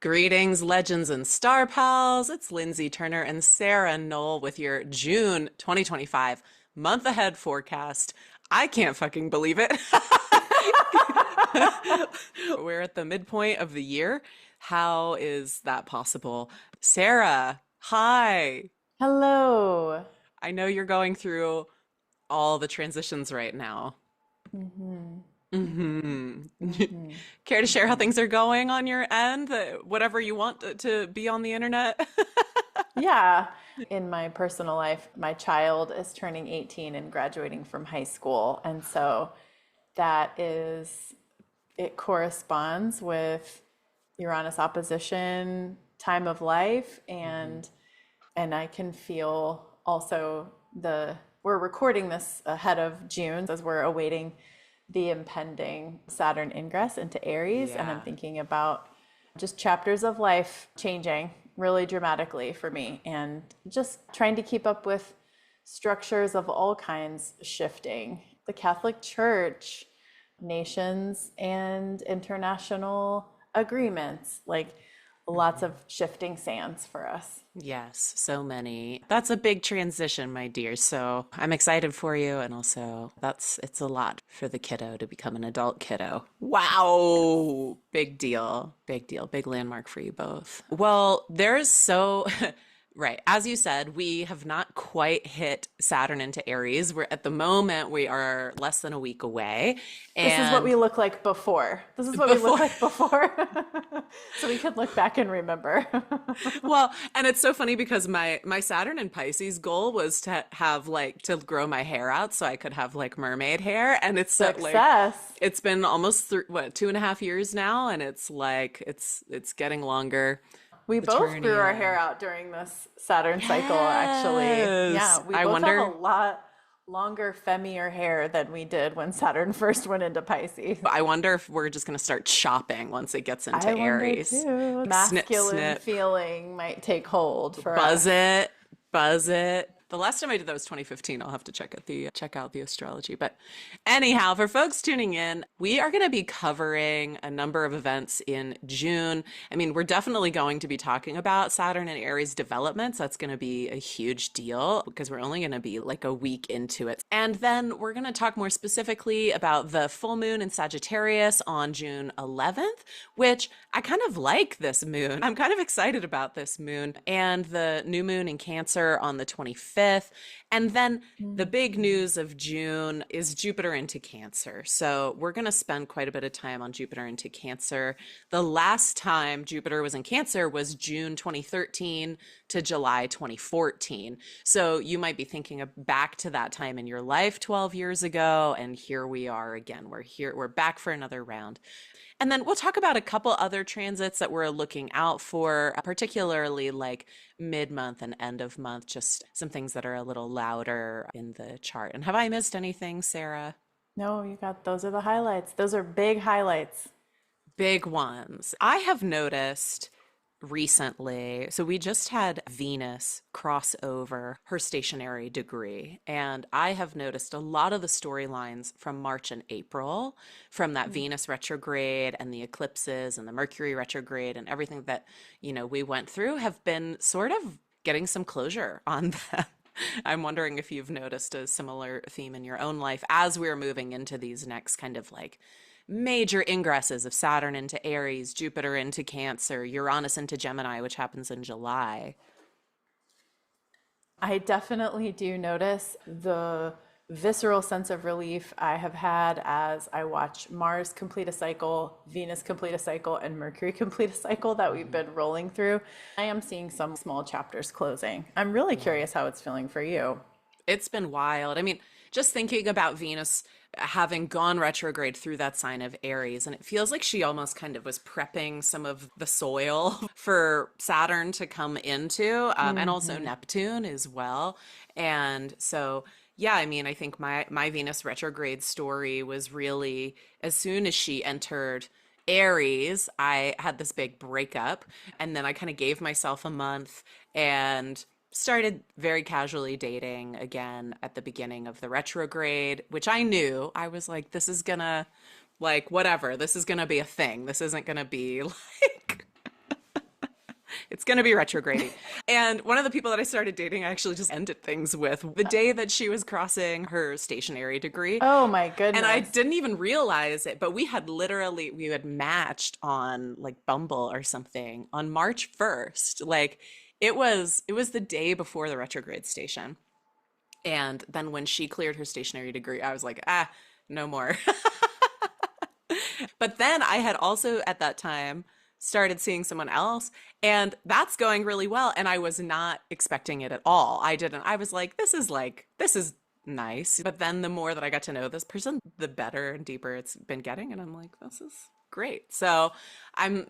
Greetings, legends and star pals. It's Lindsay Turner and Sarah Knoll with your June 2025 month ahead forecast. I can't fucking believe it. We're at the midpoint of the year. How is that possible? Sarah, hi. Hello. I know you're going through all the transitions right now. hmm hmm hmm Care to share how hmm things are going on your end? Whatever you want to be on the internet? Yeah. In my personal life, my child is turning 18 and graduating from high school. And so that is, it corresponds with Uranus opposition time of life. And I can feel also we're recording this ahead of June as we're awaiting the impending Saturn ingress into Aries. And I'm Yeah. thinking about just chapters of life changing really dramatically for me and just trying to keep up with structures of all kinds shifting. The Catholic Church, nations, and international agreements, like lots of shifting sands for us. Yes, so many. That's a big transition, my dear. So I'm excited for you. And also, it's a lot for the kiddo to become an adult kiddo. Yes. Wow. Big deal. Big deal. Big landmark for you both. Well, there's so, right. As you said, we have not quite hit Saturn into Aries. We're at the moment, we are less than a week away. This is what And we look like before. This is what we look before, like before. So we could look back and remember. well, and it's so funny because my Saturn and Pisces goal was to have like to grow my hair out so I could have like mermaid hair, and it's so like Success. it's been almost what 2.5 years now, and it's like it's getting longer. We The both grew our hair Turnium. out during this Saturn cycle, actually. Yeah, Yes, we I both have a wonder. lot longer femmier hair than we did when Saturn first went into Pisces. I wonder if we're just gonna start chopping once it gets into I wonder Aries. too. Snip, Masculine snip. feeling might take hold for Buzz us. it, buzz it. The last time I did that was 2015. I'll have to check out the astrology. But anyhow, for folks tuning in, we are going to be covering a number of events in June. I mean, we're definitely going to be talking about Saturn and Aries developments. That's going to be a huge deal because we're only going to be like a week into it. And then we're going to talk more specifically about the full moon in Sagittarius on June 11th, which I kind of like this moon. I'm kind of excited about this moon and the new moon in Cancer on the 25th. And then the big Mhm. news of June is Jupiter into Cancer. So we're going to spend quite a bit of time on Jupiter into Cancer. The last time Jupiter was in Cancer was June 2013 to July 2014. So you might be thinking of back to that time in your life 12 years ago. And here we are again. We're here, we're back for another round. And then we'll talk about a couple other transits that we're looking out for, particularly like mid month and end of month, just some things that are a little louder in the chart. And have I missed anything, Sarah? No, you got those are the highlights. Those are big highlights. Big ones. I have noticed recently, so we just had Venus cross over her stationary degree, and I have noticed a lot of the storylines from March and April, from that Venus retrograde and the eclipses and the Mercury retrograde and everything that, we went through have been sort of getting some closure on them. I'm wondering if you've noticed a similar theme in your own life as we're moving into these next kind of like major ingresses of Saturn into Aries, Jupiter into Cancer, Uranus into Gemini, which happens in July. I definitely do notice the visceral sense of relief I have had as I watch Mars complete a cycle, Venus complete a cycle, and Mercury complete a cycle that we've been rolling through. I am seeing some small chapters closing. I'm really Yeah. curious how it's feeling for you. It's been wild. I mean, just thinking about Venus having gone retrograde through that sign of Aries, and it feels like she almost kind of was prepping some of the soil for Saturn to come into, and also hmm Neptune as well. And so, yeah, I mean, I think my Venus retrograde story was really as soon as she entered Aries, I had this big breakup, and then I kind of gave myself a month and started very casually dating again at the beginning of the retrograde, which I knew I was like, this is gonna, like, whatever, this is gonna be a thing. This isn't gonna be like It's going to be retrograde. And one of the people that I started dating, I actually just ended things with the day that she was crossing her stationary degree. Oh my And I goodness. didn't even realize it, but we had matched on like Bumble or something on March 1st. Like it was the day before the retrograde station. And then when she cleared her stationary degree, I was like, ah, no more. But then I had also at that time started seeing someone else, and that's going really well. And I was not expecting it at all. I was this is nice. But then the more that I got to know this person, the better and deeper it's been getting. And I'm like, this is great. So I'm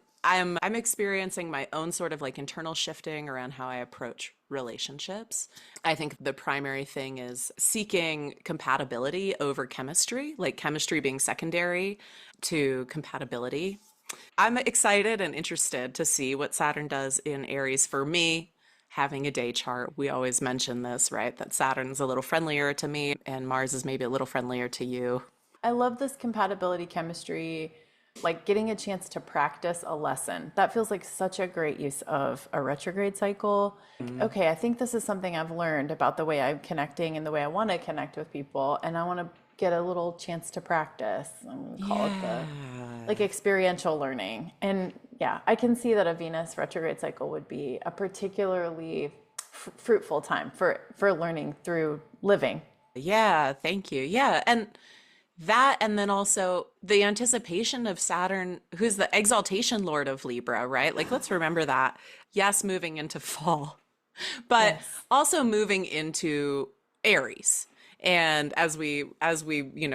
experiencing my own sort of like internal shifting around how I approach relationships. I think the primary thing is seeking compatibility over chemistry, like chemistry being secondary to compatibility. I'm excited and interested to see what Saturn does in Aries for me. Having a day chart, we always mention this, right? That Saturn's a little friendlier to me and Mars is maybe a little friendlier to you. I love this compatibility chemistry, like getting a chance to practice a lesson. That feels like such a great use of a retrograde cycle. Mm. Okay, I think this is something I've learned about the way I'm connecting and the way I want to connect with people, and I want to get a little chance to practice. I'm going to call it the like Yeah. experiential learning. And yeah, I can see that a Venus retrograde cycle would be a particularly fruitful time for learning through living. Yeah, thank you. Yeah, and then also the anticipation of Saturn, who's the exaltation lord of Libra, right? Like let's remember that. Yes, moving into fall, but Yes. also moving into Aries. And as we,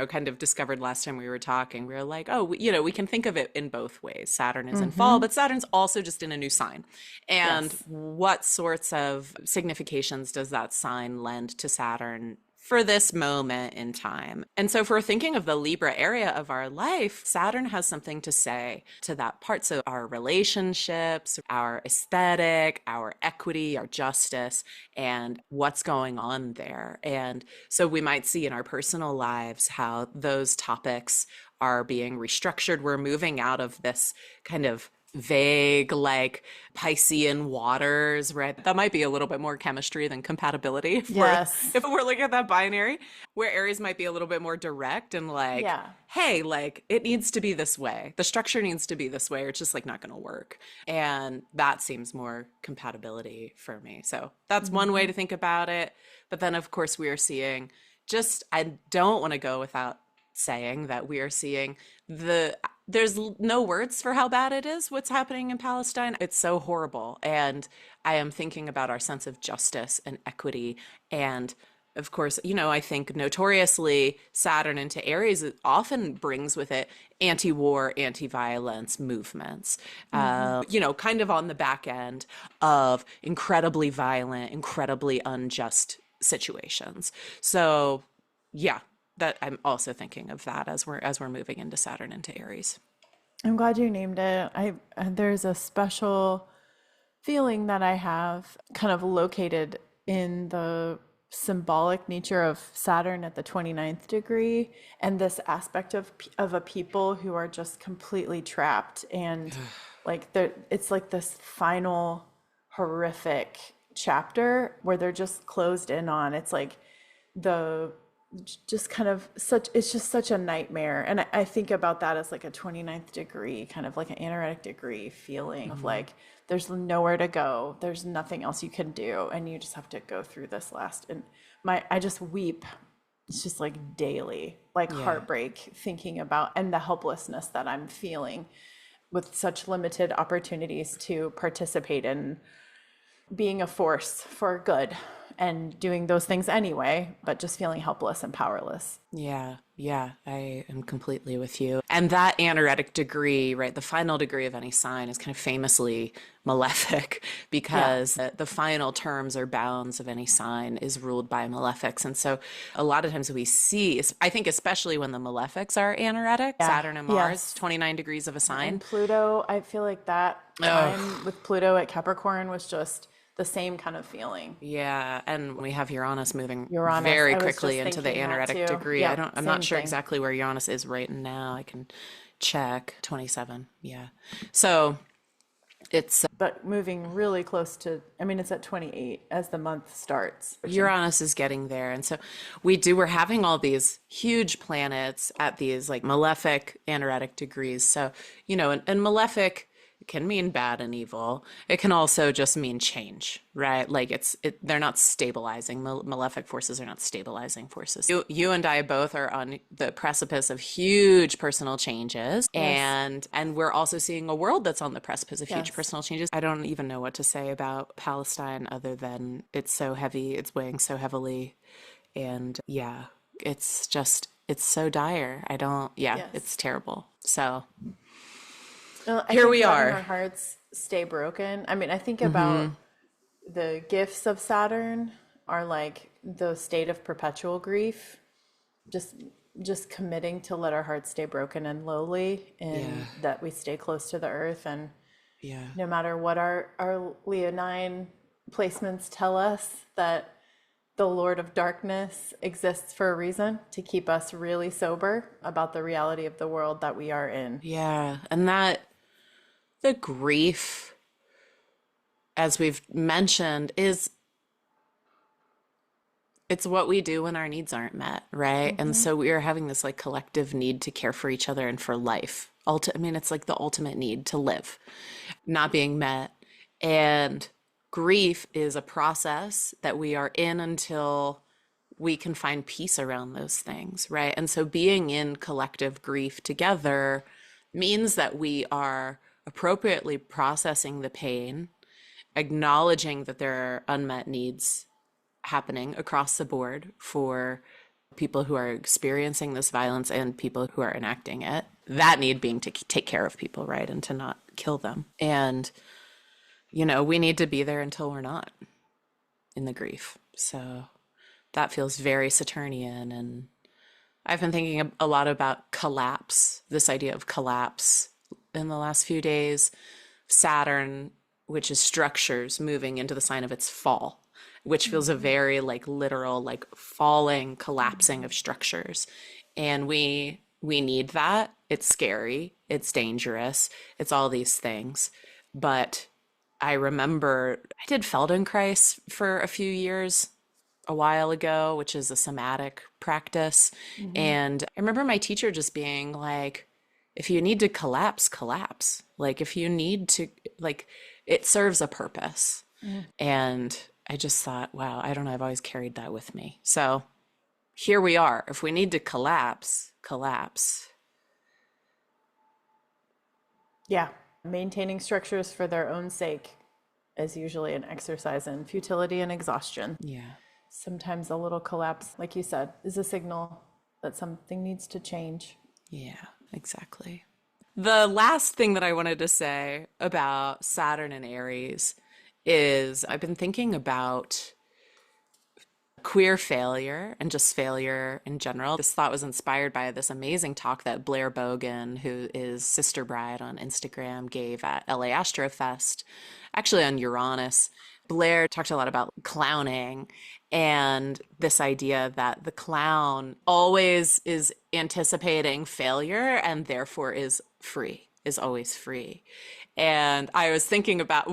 kind of discovered last time we were talking, we were like, oh, we can think of it in both ways. Saturn is in fall, Mm-hmm. but Saturn's also just in a new sign. And Yes. what sorts of significations does that sign lend to Saturn for this moment in time? And so, if we're thinking of the Libra area of our life, Saturn has something to say to that part. So, our relationships, our aesthetic, our equity, our justice, and what's going on there. And so, we might see in our personal lives how those topics are being restructured. We're moving out of this kind of vague, like Piscean waters, right? That might be a little bit more chemistry than compatibility if we're Yes. if we're looking at that binary, where Aries might be a little bit more direct and like, Yeah. hey, like it needs to be this way. The structure needs to be this way, or it's just like not gonna work. And that seems more compatibility for me. So that's one way Mm-hmm. to think about it. But then of course we are seeing just I don't want to go without saying that we are seeing there's no words for how bad it is what's happening in Palestine. It's so horrible. And I am thinking about our sense of justice and equity. And of course, I think notoriously Saturn into Aries often brings with it anti war, anti violence movements, Mm-hmm. kind of on the back end of incredibly violent, incredibly unjust situations. So, yeah, that I'm also thinking of that as we're moving into Saturn into Aries. I'm glad you named it. There's a special feeling that I have kind of located in the symbolic nature of Saturn at the 29th degree and this aspect of a people who are just completely trapped and like it's like this final horrific chapter where they're just closed in on. It's like the just kind of such it's just such a nightmare, and I think about that as like a 29th degree, kind of like an anoretic degree feeling of Mhm. like there's nowhere to go, there's nothing else you can do, and you just have to go through this last. And I just weep. It's just like daily, like Yeah. heartbreak, thinking about and the helplessness that I'm feeling with such limited opportunities to participate in being a force for good and doing those things anyway, but just feeling helpless and powerless. Yeah, yeah, I am completely with you. And that anoretic degree, right, the final degree of any sign is kind of famously malefic Yeah. because the final terms or bounds of any sign is ruled by malefics. And so a lot of times we see, I think especially when the malefics are anoretic, Yeah. Saturn and Mars, Yes. 29 degrees of a sign. And Pluto, I feel like that time Oh, with Pluto at Capricorn was just the same kind of feeling. yeah, and we have Uranus moving Uranus, very I was quickly just into the thinking that anoretic too. degree. Yep, I'm not same sure thing. exactly where Uranus is right now. I can check 27. Yeah. So It's but moving really close to, I mean, it's at 28 as the month starts. Uranus is getting there. And so we're having all these huge planets at these like malefic anaretic degrees. So, and malefic can mean bad and evil. It can also just mean change, right? Like they're not stabilizing. Malefic forces are not stabilizing forces. You and I both are on the precipice of huge personal changes, Yes. and we're also seeing a world that's on the precipice of huge Yes. personal changes. I don't even know what to say about Palestine other than it's so heavy, it's weighing so heavily, and yeah, it's so dire. I don't, yeah, Yes. it's terrible. So Well, I here think we letting are. our hearts stay broken. I mean, I think about the gifts of Saturn are like the state of perpetual grief, just just committing to let our hearts stay broken and lowly, Yeah, and that we stay close to the earth, and yeah. no matter what our leonine placements tell us, that the Lord of Darkness exists for a reason, to keep us really sober about the reality of the world that we are in. Yeah, and that the grief, as we've mentioned, is it's what we do when our needs aren't met, right? And Hmm. so we are having this like collective need to care for each other and for life. I mean, it's like the ultimate need to live, not being met. And grief is a process that we are in until we can find peace around those things, right? And so being in collective grief together means that we are appropriately processing the pain, acknowledging that there are unmet needs happening across the board for people who are experiencing this violence and people who are enacting it. That need being to take care of people, right? And to not kill them. And, we need to be there until we're not in the grief. So that feels very Saturnian. And I've been thinking a lot about collapse, this idea of collapse in the last few days. Saturn, which is structures, moving into the sign of its fall, which feels a Hmm. very like literal, like falling, collapsing of structures. And we need that. It's scary, it's dangerous, it's all these things. But I remember I did Feldenkrais for a few years a while ago, which is a somatic practice. Hmm. And I remember my teacher just being like, if you need to collapse, collapse. Like, if you need to, like, it serves a purpose. And I just thought, wow, I don't know. I've always carried that with me. So here we are. If we need to collapse, collapse. Yeah. Maintaining structures for their own sake is usually an exercise in futility and exhaustion. Yeah. Sometimes a little collapse, like you said, is a signal that something needs to change. Yeah, exactly. The last thing that I wanted to say about Saturn and Aries is I've been thinking about queer failure and just failure in general. This thought was inspired by this amazing talk that Blair Bogan, who is Sister Bride on Instagram, gave at LA Astro Fest, actually on Uranus. Blair talked a lot about clowning and this idea that the clown always is anticipating failure and therefore is free, is always free. And I was thinking about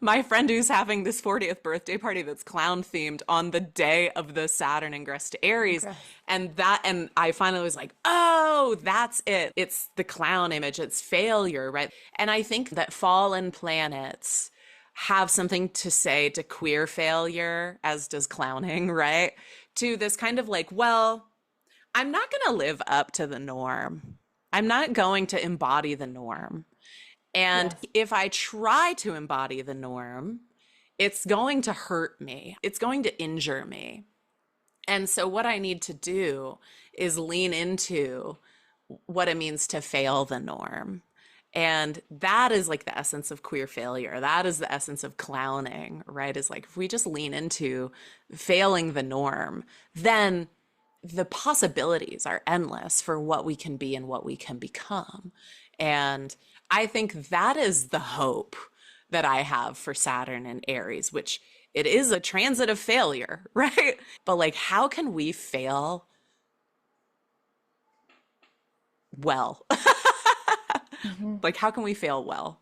my friend who's having this 40th birthday party that's clown themed on the day of the Saturn ingress to Aries. Congrats. And I finally was like, oh, that's it. It's the clown image, it's failure, right? And I think that fallen planets have something to say to queer failure, as does clowning, right? To this kind of like, well, I'm not going to live up to the norm. I'm not going to embody the norm. And Yes. if I try to embody the norm, it's going to hurt me, it's going to injure me. And so, what I need to do is lean into what it means to fail the norm. And that is like the essence of queer failure. That is the essence of clowning, right? Is like if we just lean into failing the norm, then the possibilities are endless for what we can be and what we can become. And I think that is the hope that I have for Saturn and Aries, which it is a transit of failure, right? But like, how can we fail well? Hmm. Like, how can we fail well?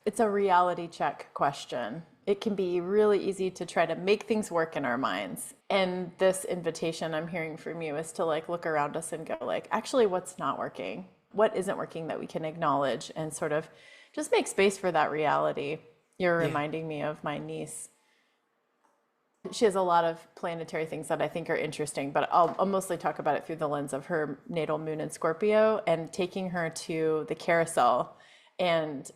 It's a reality check question. It can be really easy to try to make things work in our minds. And this invitation I'm hearing from you is to like look around us and go like, actually, what's not working? What isn't working that we can acknowledge and sort of just make space for that reality. You're Yeah. reminding me of my niece. She has a lot of planetary things that I think are interesting, but I'll mostly talk about it through the lens of her natal moon in Scorpio and taking her to the carousel and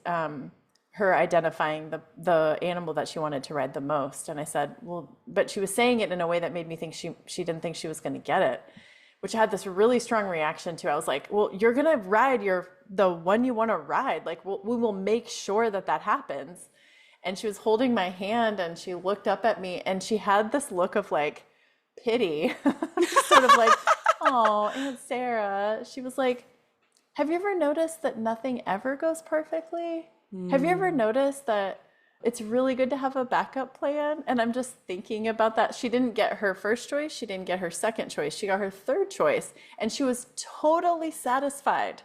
her identifying the animal that she wanted to ride the most. And I said, well, but she was saying it in a way that made me think she didn't think she was going to get it, which I had this really strong reaction to. I was like, well, you're going to ride the one you want to ride. Like we will make sure that that happens. And she was holding my hand and she looked up at me and she had this look of like pity, sort of like, oh, Aunt Sarah. She was like, have you ever noticed that nothing ever goes perfectly? Have you ever Mm, noticed that it's really good to have a backup plan? And I'm just thinking about that. She didn't get her first choice. She didn't get her second choice. She got her third choice. And she was totally satisfied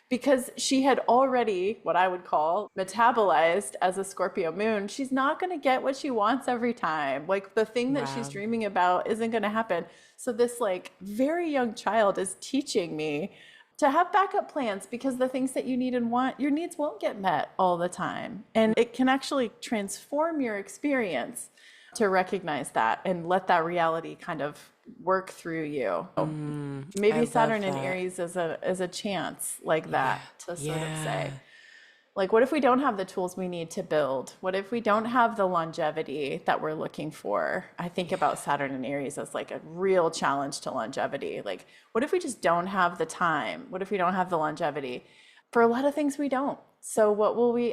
because she had already, what I would call, metabolized as a Scorpio moon. She's not going to get what she wants every time. Like the thing that she's wow. dreaming about isn't going to happen. So this like very young child is teaching me to have backup plans because the things that you need and want, your needs won't get met all the time. And it can actually transform your experience to recognize that and let that reality kind of work through you. I Maybe love Saturn and that. Aries is a chance like Yeah. that to sort of say, Yeah. like, what if we don't have the tools we need to build? What if we don't have the longevity that we're looking for? I think Yeah. about Saturn and Aries as like a real challenge to longevity. Like, what if we just don't have the time? What if we don't have the longevity? For a lot of things, we don't. So,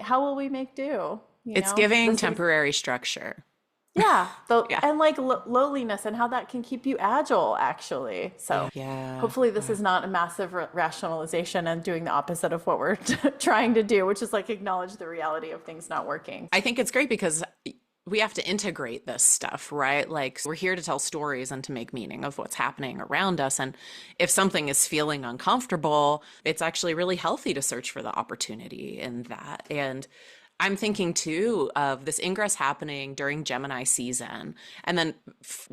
how will we make do? You It's know, giving this is, temporary structure. yeah, Yeah. and like lowliness and how that can keep you agile, actually. Yeah. So, Yeah. hopefully, this Wow. is not a massive rationalization and doing the opposite of what we're trying to do, which is like acknowledge the reality of things not working. I think it's great because we have to integrate this stuff, right? Like we're here to tell stories and to make meaning of what's happening around us. And if something is feeling uncomfortable, it's actually really healthy to search for the opportunity in that. And I'm thinking too of this ingress happening during Gemini season and then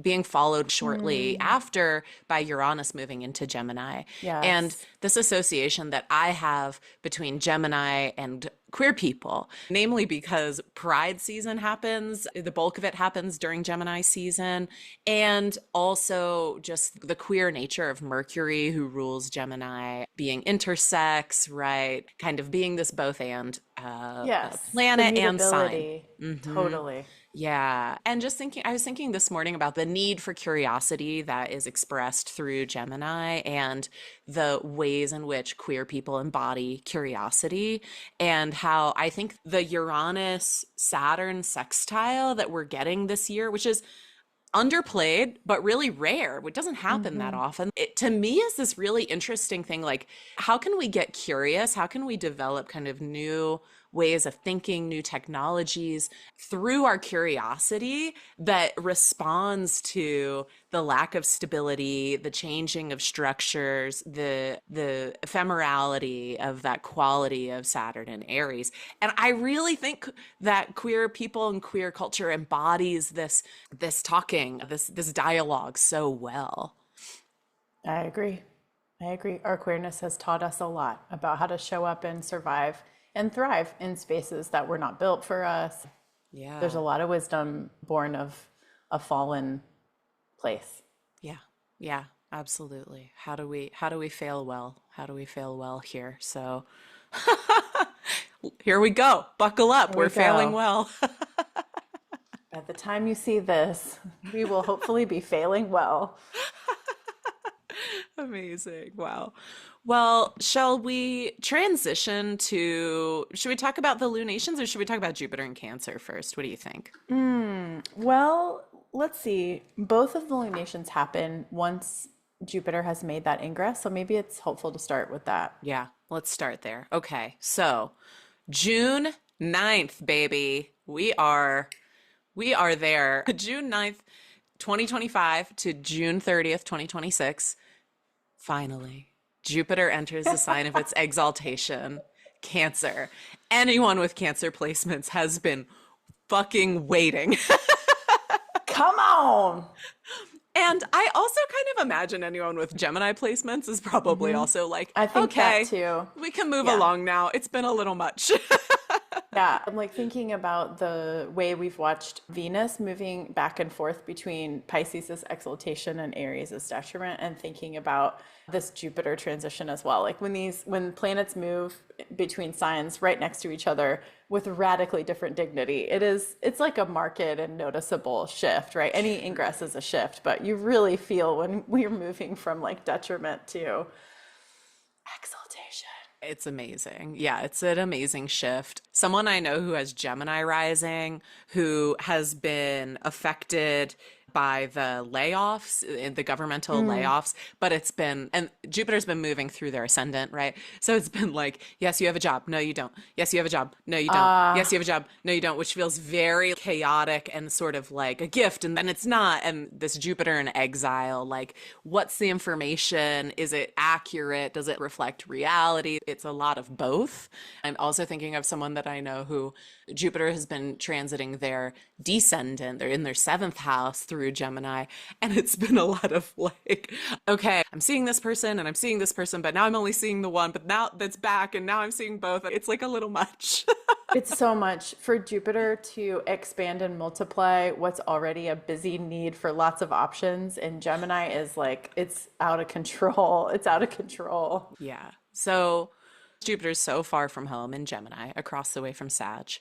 being followed shortly Mm, after by Uranus moving into Gemini. And yes. this association that I have between Gemini and queer people, namely because Pride season happens, the bulk of it happens during Gemini season, and also just the queer nature of Mercury, who rules Gemini, being intersex, right? Kind of being this both and Yes. The planet and sign. mutability. Hmm. Totally. Yeah. And just thinking, I was thinking this morning about the need for curiosity that is expressed through Gemini and the ways in which queer people embody curiosity, and how I think the Uranus Saturn sextile that we're getting this year, which is underplayed but really rare, it doesn't happen that Hmm. often, it to me is this really interesting thing. Like, how can we get curious, how can we develop kind of new ways of thinking, new technologies through our curiosity that responds to the lack of stability, the changing of structures, the ephemerality of that quality of Saturn and Aries. And I really think that queer people and queer culture embodies this talking, this dialogue so well. I agree. I agree. Our queerness has taught us a lot about how to show up and survive and thrive in spaces that were not built for us. There's a Yeah. lot of wisdom born of a fallen place. Yeah. Yeah, absolutely. How do we fail well? How do we fail well here? So here we go. Buckle up. Here We're we failing go. well. By the time you see this, we will hopefully be failing well. Amazing. Wow. Well, shall we transition to, should we talk about the lunations or should we talk about Jupiter and Cancer first? What do you think? Well, let's see. Both of the lunations happen once Jupiter has made that ingress, so maybe it's helpful to start with that. Yeah, let's start there. Okay. So, June 9th, baby. We are there. June 9th, 2025 to June 30th, 2026. Finally, Jupiter enters the sign of its exaltation, Cancer. Anyone with Cancer placements has been fucking waiting. Come on. And I also kind of imagine anyone with Gemini placements is probably also like, I think that okay, too. we can move Yeah. along now. It's been a little much. Yeah, I'm like thinking about the way we've watched Venus moving back and forth between Pisces' exaltation and Aries' detriment, and thinking about this Jupiter transition as well. Like when planets move between signs right next to each other with radically different dignity, it's like a marked and noticeable shift, right? Any ingress is a shift, but you really feel when we're moving from like detriment to exaltation. It's amazing. Yeah, it's an amazing shift. Someone I know who has Gemini rising, who has been affected by the layoffs, the governmental Mm. layoffs, but it's been, and Jupiter's been moving through their ascendant, right? So it's been like, yes, you have a job. No, you don't. Yes, you have a job. No, you don't. Yes, you have a job. No, you don't, which feels very chaotic and sort of like a gift. And then it's not. And this Jupiter in exile, like, what's the information? Is it accurate? Does it reflect reality? It's a lot of both. I'm also thinking of someone that I know who Jupiter has been transiting their descendant. They're in their seventh house through Gemini. And it's been a lot of like, okay, I'm seeing this person and I'm seeing this person, but now I'm only seeing the one, but now that's back and now I'm seeing both. It's like a little much. It's so much for Jupiter to expand and multiply what's already a busy need for lots of options. And Gemini is like, it's out of control. It's out of control. Yeah. So Jupiter's so far from home in Gemini, across the way from Sag,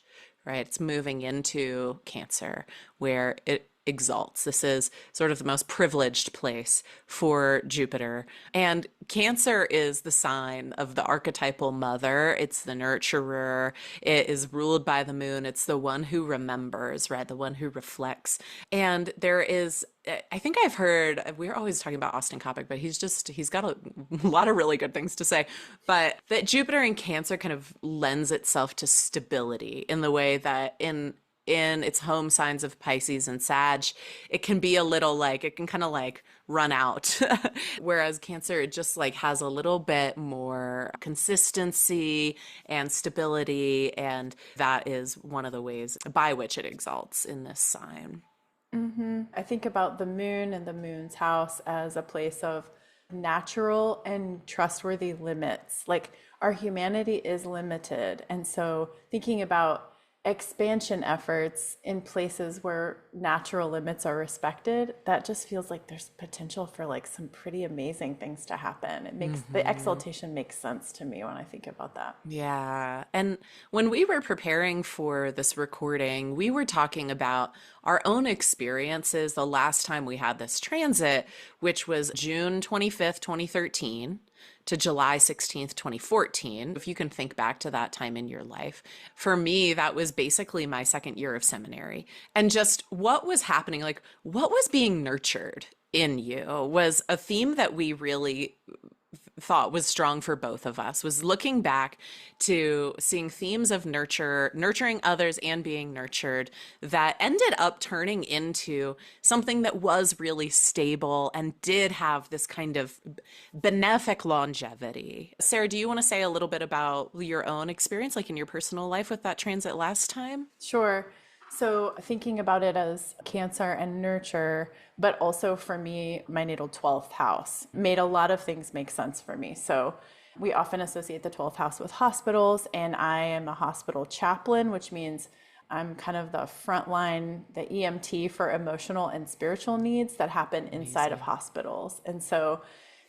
right? It's moving into Cancer, where it exalts. This is sort of the most privileged place for Jupiter. And Cancer is the sign of the archetypal mother. It's the nurturer. It is ruled by the moon. It's the one who remembers, right? The one who reflects. And there is, I think I've heard, we're always talking about Austin Coppock, but he's got a lot of really good things to say. But that Jupiter in Cancer kind of lends itself to stability in the way that in its home signs of Pisces and Sag, it can be a little like, it can kind of like run out. Whereas Cancer, it just like has a little bit more consistency and stability. And that is one of the ways by which it exalts in this sign. I think about the moon and the moon's house as a place of natural and trustworthy limits. Like our humanity is limited. And so thinking about expansion efforts in places where natural limits are respected, that just feels like there's potential for like some pretty amazing things to happen. It makes the exaltation makes sense to me when I think about that. Yeah. And when we were preparing for this recording, we were talking about our own experiences the last time we had this transit, which was June 25th, 2013 to July 16th, 2014. If you can think back to that time in your life, for me, that was basically my second year of seminary. And just what was happening, like what was being nurtured in you was a theme that we really thought was strong for both of us, was looking back to seeing themes of nurturing others and being nurtured that ended up turning into something that was really stable and did have this kind of benefic longevity. Sarah, do you want to say a little bit about your own experience, like in your personal life with that transit last time? Sure. So thinking about it as Cancer and nurture, but also for me, my natal 12th house made a lot of things make sense for me. So we often associate the 12th house with hospitals, and I am a hospital chaplain, which means I'm kind of the front line, the EMT for emotional and spiritual needs that happen inside of hospitals. And so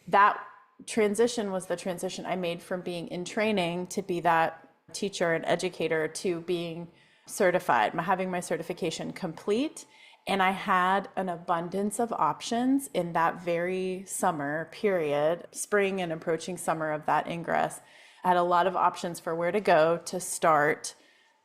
that transition was the transition I made from being in training to be that teacher and educator to being certified, having my certification complete. And I had an abundance of options in that very summer period, spring and approaching summer of that ingress. I had a lot of options for where to go to start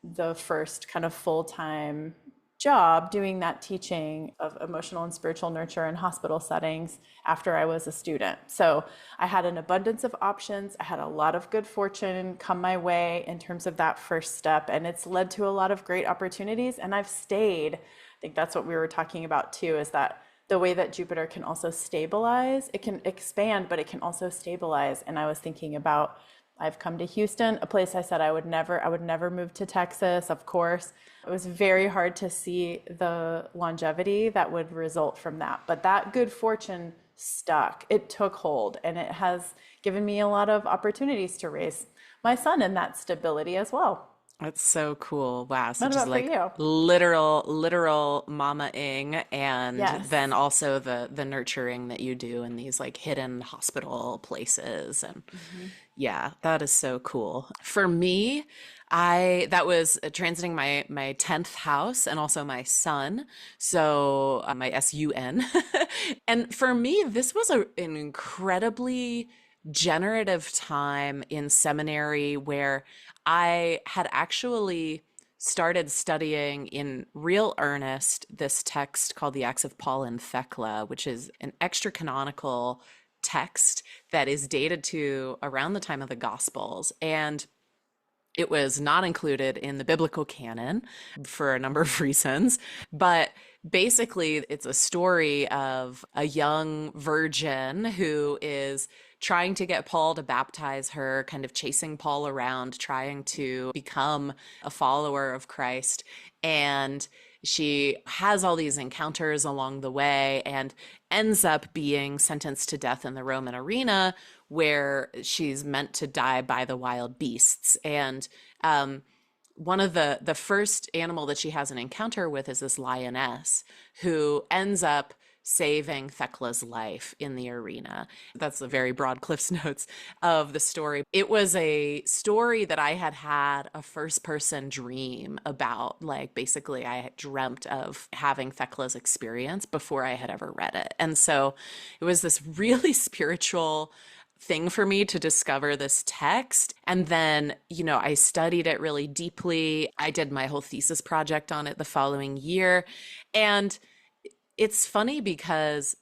the first kind of full-time job doing that teaching of emotional and spiritual nurture in hospital settings after I was a student. So I had an abundance of options. I had a lot of good fortune come my way in terms of that first step, and it's led to a lot of great opportunities, and I've stayed. I think that's what we were talking about too, is that the way that Jupiter can also stabilize, it can expand, but it can also stabilize. And I was thinking about I've come to Houston, a place I said I would never move to Texas, of course. It was very hard to see the longevity that would result from that. But that good fortune stuck. It took hold and it has given me a lot of opportunities to raise my son in that stability as well. That's so cool. Wow. So What just about for like you? literal mama-ing, and then Yes. also the nurturing that you do in these like hidden hospital places. And Mhm. yeah, that is so cool. For me, I that was transiting my 10th house and also my sun. So my sun. And for me, this was an incredibly generative time in seminary where I had actually started studying in real earnest this text called the Acts of Paul and Thecla, which is an extra canonical text that is dated to around the time of the Gospels. And it was not included in the biblical canon for a number of reasons, but basically, it's a story of a young virgin who is trying to get Paul to baptize her, kind of chasing Paul around, trying to become a follower of Christ. And she has all these encounters along the way and ends up being sentenced to death in the Roman arena, where she's meant to die by the wild beasts. And um, one of the first animal that she has an encounter with is this lioness who ends up saving Thecla's life in the arena. That's the very broad Cliff's Notes of the story. It was a story that I had had a first person dream about. Like basically I had dreamt of having Thecla's experience before I had ever read it. And so it was this really spiritual thing for me to discover this text. And then, I studied it really deeply. I did my whole thesis project on it the following year. And it's funny because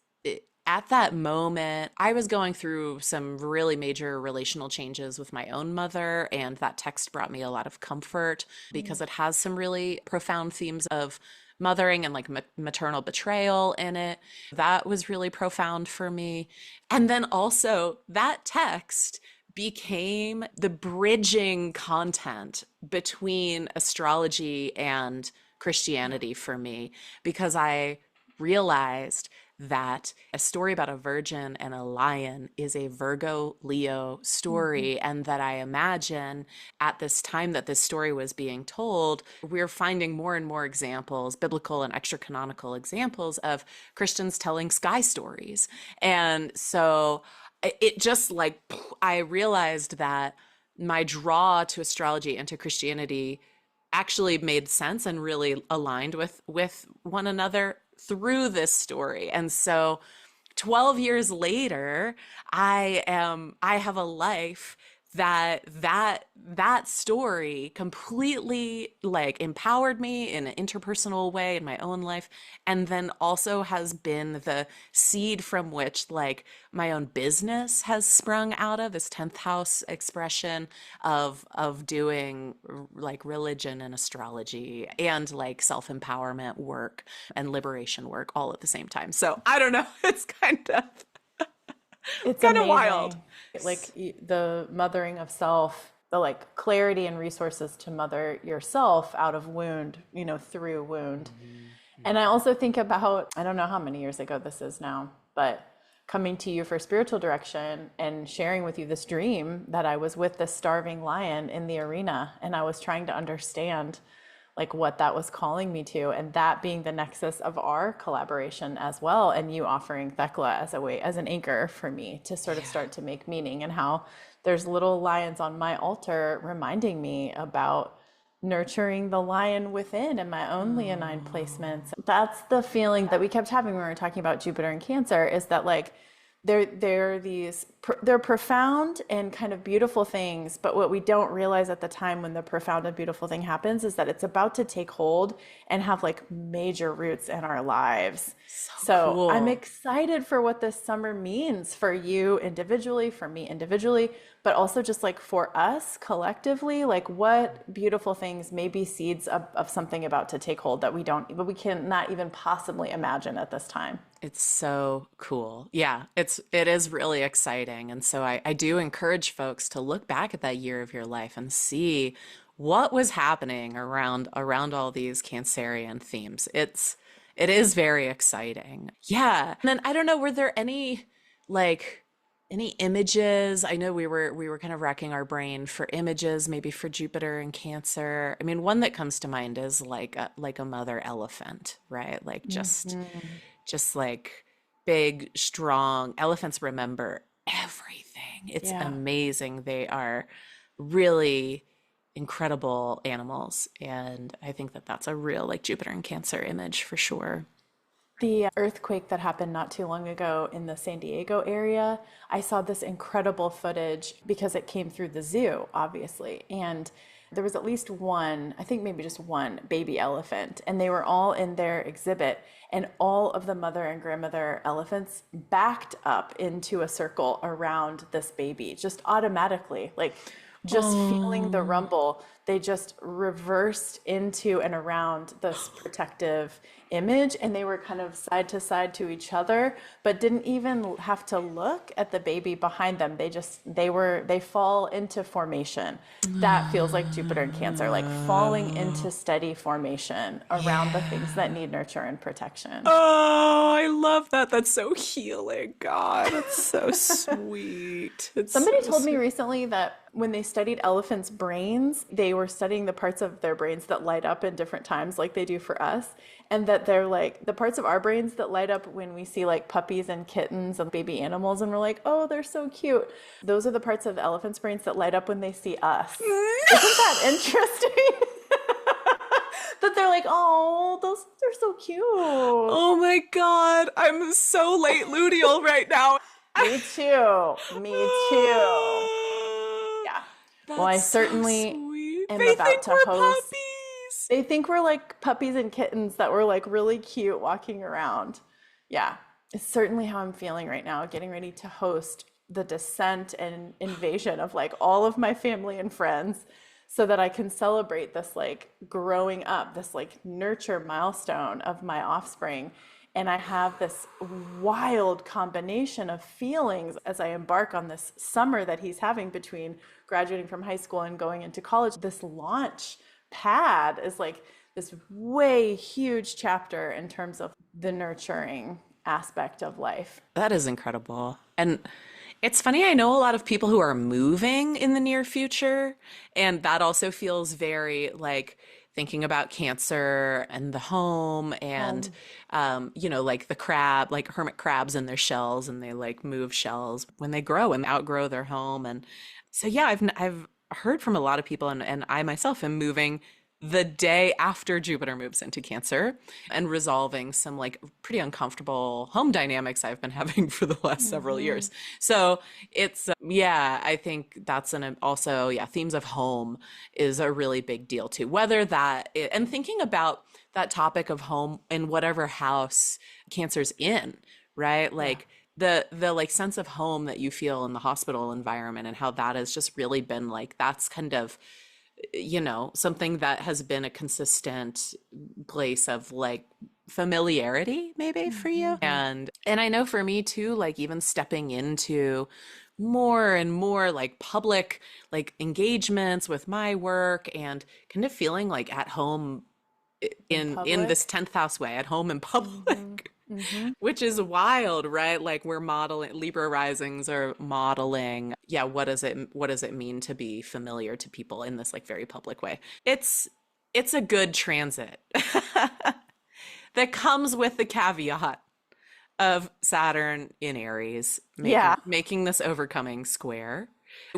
at that moment, I was going through some really major relational changes with my own mother, and that text brought me a lot of comfort because it has some really profound themes of mothering and like maternal betrayal in it. That was really profound for me. And then also, that text became the bridging content between astrology and Christianity for me because I realized that a story about a virgin and a lion is a Virgo Leo Mhm. story. And that I imagine at this time that this story was being told, we're finding more and more examples, biblical and extra canonical examples of Christians telling sky stories. And so it just like, I realized that my draw to astrology and to Christianity actually made sense and really aligned with one another through this story. And so 12 years later, I have a life that story completely like empowered me in an interpersonal way in my own life, and then also has been the seed from which like my own business has sprung out of this 10th house expression of doing like religion and astrology and like self-empowerment work and liberation work all at the same time. So I don't know, it's It's kind of wild. amazing. Like the mothering of self, the like clarity and resources to mother yourself out of wound, through wound. And I also think about, I don't know how many years ago this is now, but coming to you for spiritual direction and sharing with you this dream that I was with this starving lion in the arena and I was trying to understand like what that was calling me to, and that being the nexus of our collaboration as well, and you offering Thecla as a way, as an anchor for me to sort of Yeah. start to make meaning, and how there's little lions on my altar reminding me about nurturing the lion within in my own leonine Oh. placements. That's the feeling that we kept having when we were talking about Jupiter and Cancer, is that like they're profound and kind of beautiful things, but what we don't realize at the time when the profound and beautiful thing happens is that it's about to take hold and have like major roots in our lives. So So I'm cool. excited for what this summer means for you individually, for me individually, but also just like for us collectively, like what beautiful things may be seeds of something about to take hold that we cannot even possibly imagine at this time. It's so cool. Yeah, it is really exciting. exciting. And so I do encourage folks to look back at that year of your life and see what was happening around all these Cancerian themes. It is very exciting. Yeah. And then I don't know, were there like any images? I know we were kind of racking our brain for images, maybe for Jupiter and Cancer. I mean, one that comes to mind is like a mother elephant, right? Like Hmm. just like big, strong elephants remember everything. It's Yeah. amazing. They are really incredible animals, and I think that that's a real like Jupiter and Cancer image for sure. The earthquake that happened not too long ago in the San Diego area, I saw this incredible footage because it came through the zoo, obviously. And there was at least one, I think maybe just one baby elephant, and they were all in their exhibit. And all of the mother and grandmother elephants backed up into a circle around this baby, just automatically, like just feeling the Oh. rumble. They just reversed into and around this protective image, and they were kind of side to side to each other, but didn't even have to look at the baby behind them. They fall into formation. That feels like Jupiter and Cancer, like falling into steady formation around the things that Yeah. need nurture and protection. Oh, I love that. That's so healing. God, that's so sweet. It's Somebody so told me sweet. recently that when they studied elephants' brains, they were studying the parts of their brains that light up in different times, like they do for us. And that they're like the parts of our brains that light up when we see like puppies and kittens and baby animals, and we're like, oh, they're so cute. Those are the parts of elephants' brains that light up when they see us. Isn't that interesting? That they're like, oh, those they're so cute. Oh my God, I'm so late luteal right now. Me too. Me too. Yeah. Well, I That's so certainly sweet. am They about think to we're host. puppies. They think we're like puppies and kittens that were like really cute walking around. Yeah, it's certainly how I'm feeling right now, getting ready to host the descent and invasion of like all of my family and friends so that I can celebrate this like growing up, this like nurture milestone of my offspring. And I have this wild combination of feelings as I embark on this summer that he's having between graduating from high school and going into college. This launch pad is like this way huge chapter in terms of the nurturing aspect of life. That is incredible. And it's funny, I know a lot of people who are moving in the near future, and that also feels very like thinking about cancer and the home and Home. like the crab, like hermit crabs in their shells, and they like move shells when they grow and outgrow their home. And so yeah, I've heard from a lot of people, and I myself am moving the day after Jupiter moves into Cancer and resolving some like pretty uncomfortable home dynamics I've been having for the last several Hmm. years. So it's, yeah, I think that's also, yeah, themes of home is a really big deal too. And thinking about that topic of home in whatever house Cancer's in, right? Yeah. Like, the like sense of home that you feel in the hospital environment and how that has just really been like that's kind of something that has been a consistent place of like familiarity maybe for you. Hmm. And I know for me too, like even stepping into more and more like public like engagements with my work and kind of feeling like at home In in this public. 10th house way, at home in Hmm. public. Hmm. Which is wild, right? Like we're modeling, Libra risings are modeling, yeah, what does it mean to be familiar to people in this like very public way? It's a good transit that comes with the caveat of Saturn in Aries Yeah. making this overcoming square.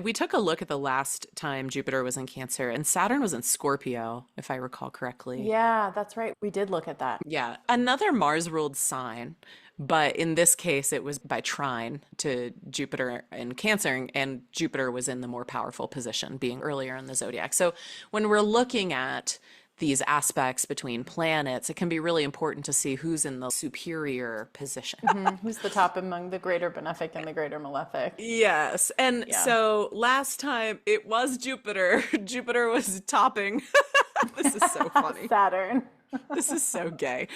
We took a look at the last time Jupiter was in Cancer, and Saturn was in Scorpio, if I recall correctly. Yeah, that's right. We did look at that. Yeah, another Mars ruled sign, but in this case, it was by trine to Jupiter in Cancer, and Jupiter was in the more powerful position, being earlier in the zodiac. So when we're looking at these aspects between planets, it can be really important to see who's in the superior position. Who's the top among the greater benefic and the greater malefic? Yes. And Yeah. so last time it was Jupiter. Jupiter was topping This is so funny. Saturn. This is so gay.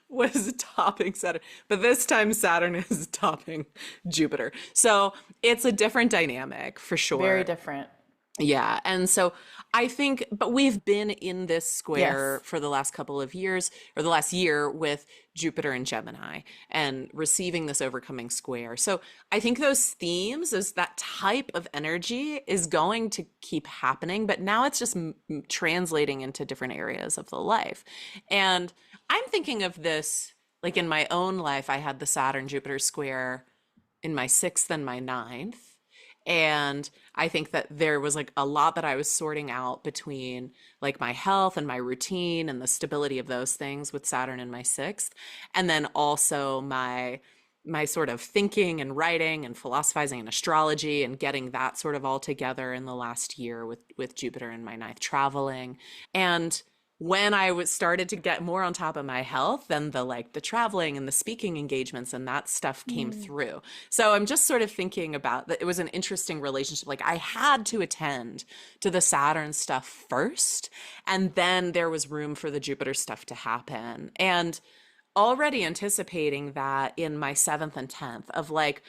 Was topping Saturn, but this time Saturn is topping Jupiter. So it's a different dynamic for Very sure. different. Yeah. And so I think, but we've been in this square Yes. for the last couple of years, or the last year, with Jupiter and Gemini and receiving this overcoming square. So I think those themes, is that type of energy is going to keep happening, but now it's just translating into different areas of the life. And I'm thinking of this like in my own life, I had the Saturn Jupiter square in my sixth and my ninth. And I think that there was like a lot that I was sorting out between like my health and my routine and the stability of those things with Saturn in my sixth. And then also my sort of thinking and writing and philosophizing and astrology and getting that sort of all together in the last year with Jupiter in my ninth traveling. And when I was started to get more on top of my health, then the traveling and the speaking engagements and that stuff came Mm. through. So I'm just sort of thinking about that. It was an interesting relationship. Like I had to attend to the Saturn stuff first, and then there was room for the Jupiter stuff to happen. And already anticipating that in my seventh and 10th of like,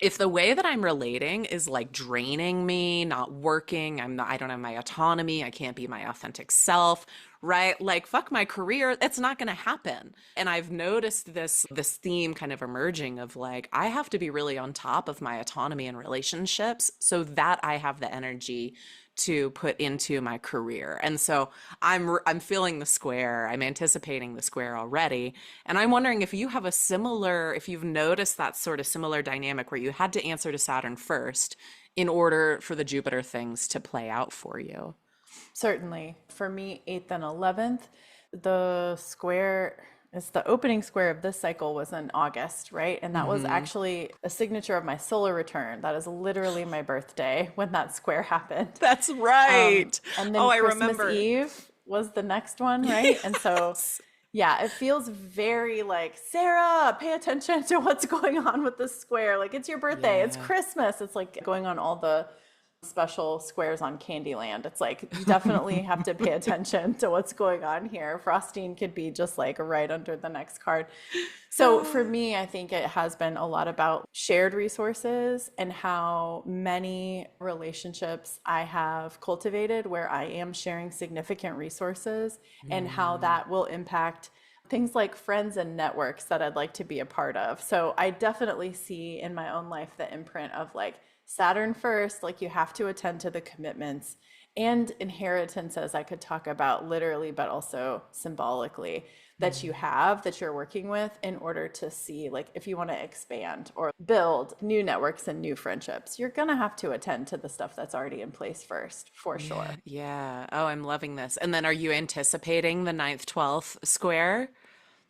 if the way that I'm relating is like draining me, not working, I don't have my autonomy, I can't be my authentic self, right? Like fuck my career, it's not going to happen. And I've noticed this theme kind of emerging of like I have to be really on top of my autonomy and relationships so that I have the energy to put into my career. And so I'm feeling the square. I'm anticipating the square already. And I'm wondering if you have a similar, if you've noticed that sort of similar dynamic where you had to answer to Saturn first in order for the Jupiter things to play out for you. Certainly. For me, 8th and 11th, the square is the opening square of this cycle was in August, right? And that was Hmm. actually a signature of my solar return. That is literally my birthday when that square happened. That's right. And Oh, then I Christmas remember. Eve was the next one, right? And so, Yes. yeah, it feels very like, Sarah, pay attention to what's going on with this square. Like, it's your birthday, it's Yeah. Christmas. It's like going on all the special squares on Candyland. It's like you definitely have to pay attention to what's going on here. Frosting could be just like right under the next card. So for me, I think it has been a lot about shared resources and how many relationships I have cultivated where I am sharing significant resources and how Mm. that will impact things like friends and networks that I'd like to be a part of. So I definitely see in my own life the imprint of like Saturn first, like you have to attend to the commitments and inheritances I could talk about literally, but also symbolically that you have that you're working with in order to see like if you want to expand or build new networks and new friendships, you're going to have to attend to the stuff that's already in place first, for Yeah, sure. yeah. Oh, I'm loving this. And then are you anticipating the ninth, 12th square?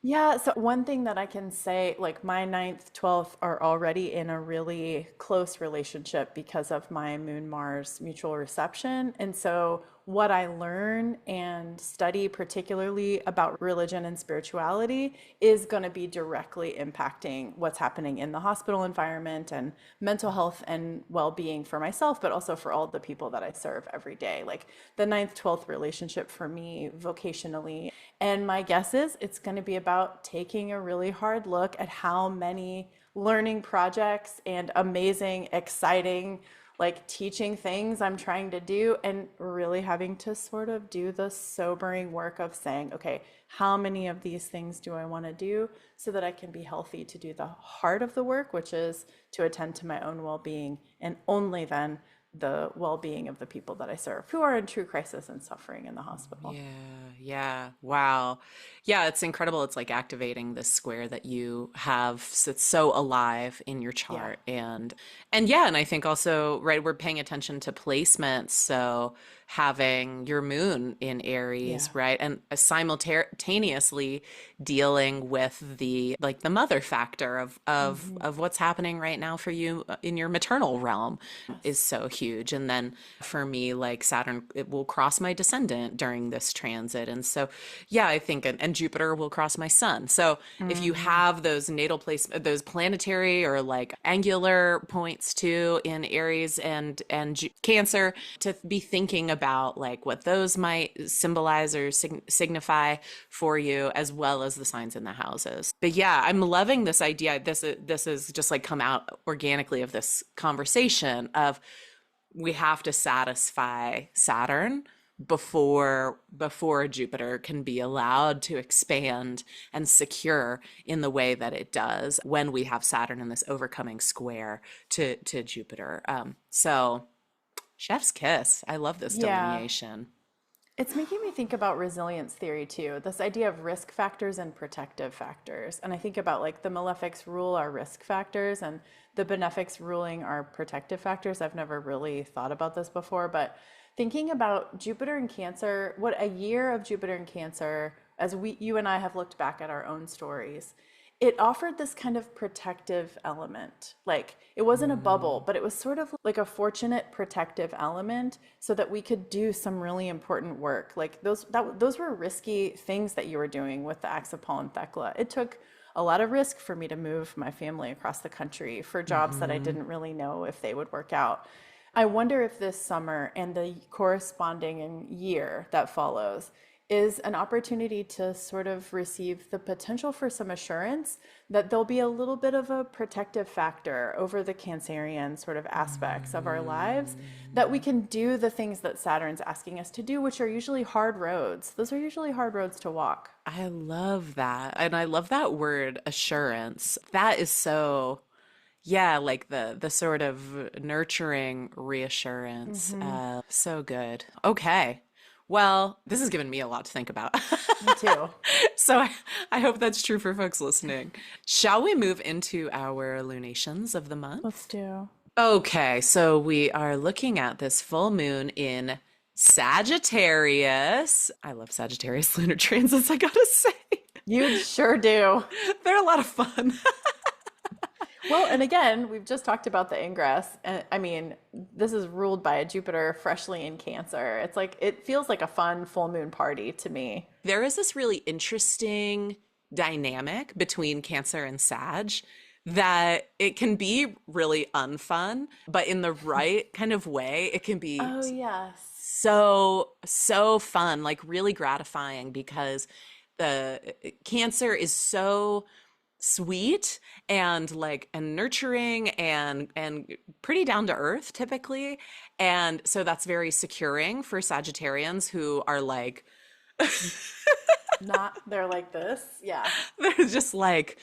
Yeah, so one thing that I can say, like my ninth, 12th are already in a really close relationship because of my Moon Mars mutual reception. And so what I learn and study, particularly about religion and spirituality, is going to be directly impacting what's happening in the hospital environment and mental health and well-being for myself, but also for all the people that I serve every day. Like the ninth, 12th relationship for me vocationally. And my guess is it's going to be about taking a really hard look at how many learning projects and amazing, exciting, like teaching things I'm trying to do, and really having to sort of do the sobering work of saying, okay, how many of these things do I want to do so that I can be healthy to do the heart of the work, which is to attend to my own well being, and only then the well being of the people that I serve who are in true crisis and suffering in the hospital. Yeah, yeah. Wow. Yeah, it's incredible. It's like activating this square that you have it's so alive in your Yeah. chart. And yeah, and I think also, right, we're paying attention to placements. So having your moon in Aries, Yeah. right? And simultaneously dealing with the like the mother factor Hmm. of what's happening right now for you in your maternal realm is Yes. so huge. And then for me, like Saturn, it will cross my descendant during this transit. And so, yeah, I think, and Jupiter will cross my sun. So if you Hmm. have those natal place, those planetary or like angular points too in Aries and Cancer, to be thinking about like what those might symbolize or signify for you, as well as the signs in the houses. But yeah, I'm loving this idea. This is just like come out organically of this conversation of we have to satisfy Saturn before Jupiter can be allowed to expand and secure in the way that it does when we have Saturn in this overcoming square to Jupiter. So chef's kiss. I love this Yeah. delineation. It's making me think about resilience theory too. This idea of risk factors and protective factors. And I think about like the malefics rule our risk factors and the benefics ruling our protective factors. I've never really thought about this before, but thinking about Jupiter and Cancer, what a year of Jupiter and Cancer, as you and I have looked back at our own stories, it offered this kind of protective element. Like it wasn't a bubble, but it was sort of like a fortunate protective element so that we could do some really important work. Like those were risky things that you were doing with the axe of Paul and Thecla. It took a lot of risk for me to move my family across the country for jobs that I Mm-hmm. didn't really know if they would work out. I wonder if this summer and the corresponding year that follows is an opportunity to sort of receive the potential for some assurance that there'll be a little bit of a protective factor over the Cancerian sort of aspects of our lives, that we can do the things that Saturn's asking us to do, which are usually hard roads. Those are usually hard roads to walk. I love that. And I love that word assurance. That is so, yeah, like the sort of nurturing reassurance. So good. Okay. Well, this has given me a lot to think about. Me too. So I hope that's true for folks listening. Shall we move into our lunations of the month? Let's do. Okay, so we are looking at this full moon in Sagittarius. I love Sagittarius lunar transits, I gotta say. You sure do. They're a lot of fun. Well, and again, we've just talked about the ingress. And I mean, this is ruled by a Jupiter freshly in Cancer. It's like, it feels like a fun full moon party to me. There is this really interesting dynamic between Cancer and Sag that it can be really unfun, but in the right kind of way, it can be Oh, yes. so fun, like really gratifying because the Cancer is so sweet and like and nurturing and pretty down to earth typically, and so that's very securing for Sagittarians who are like Not, they're like this. Yeah. they're just like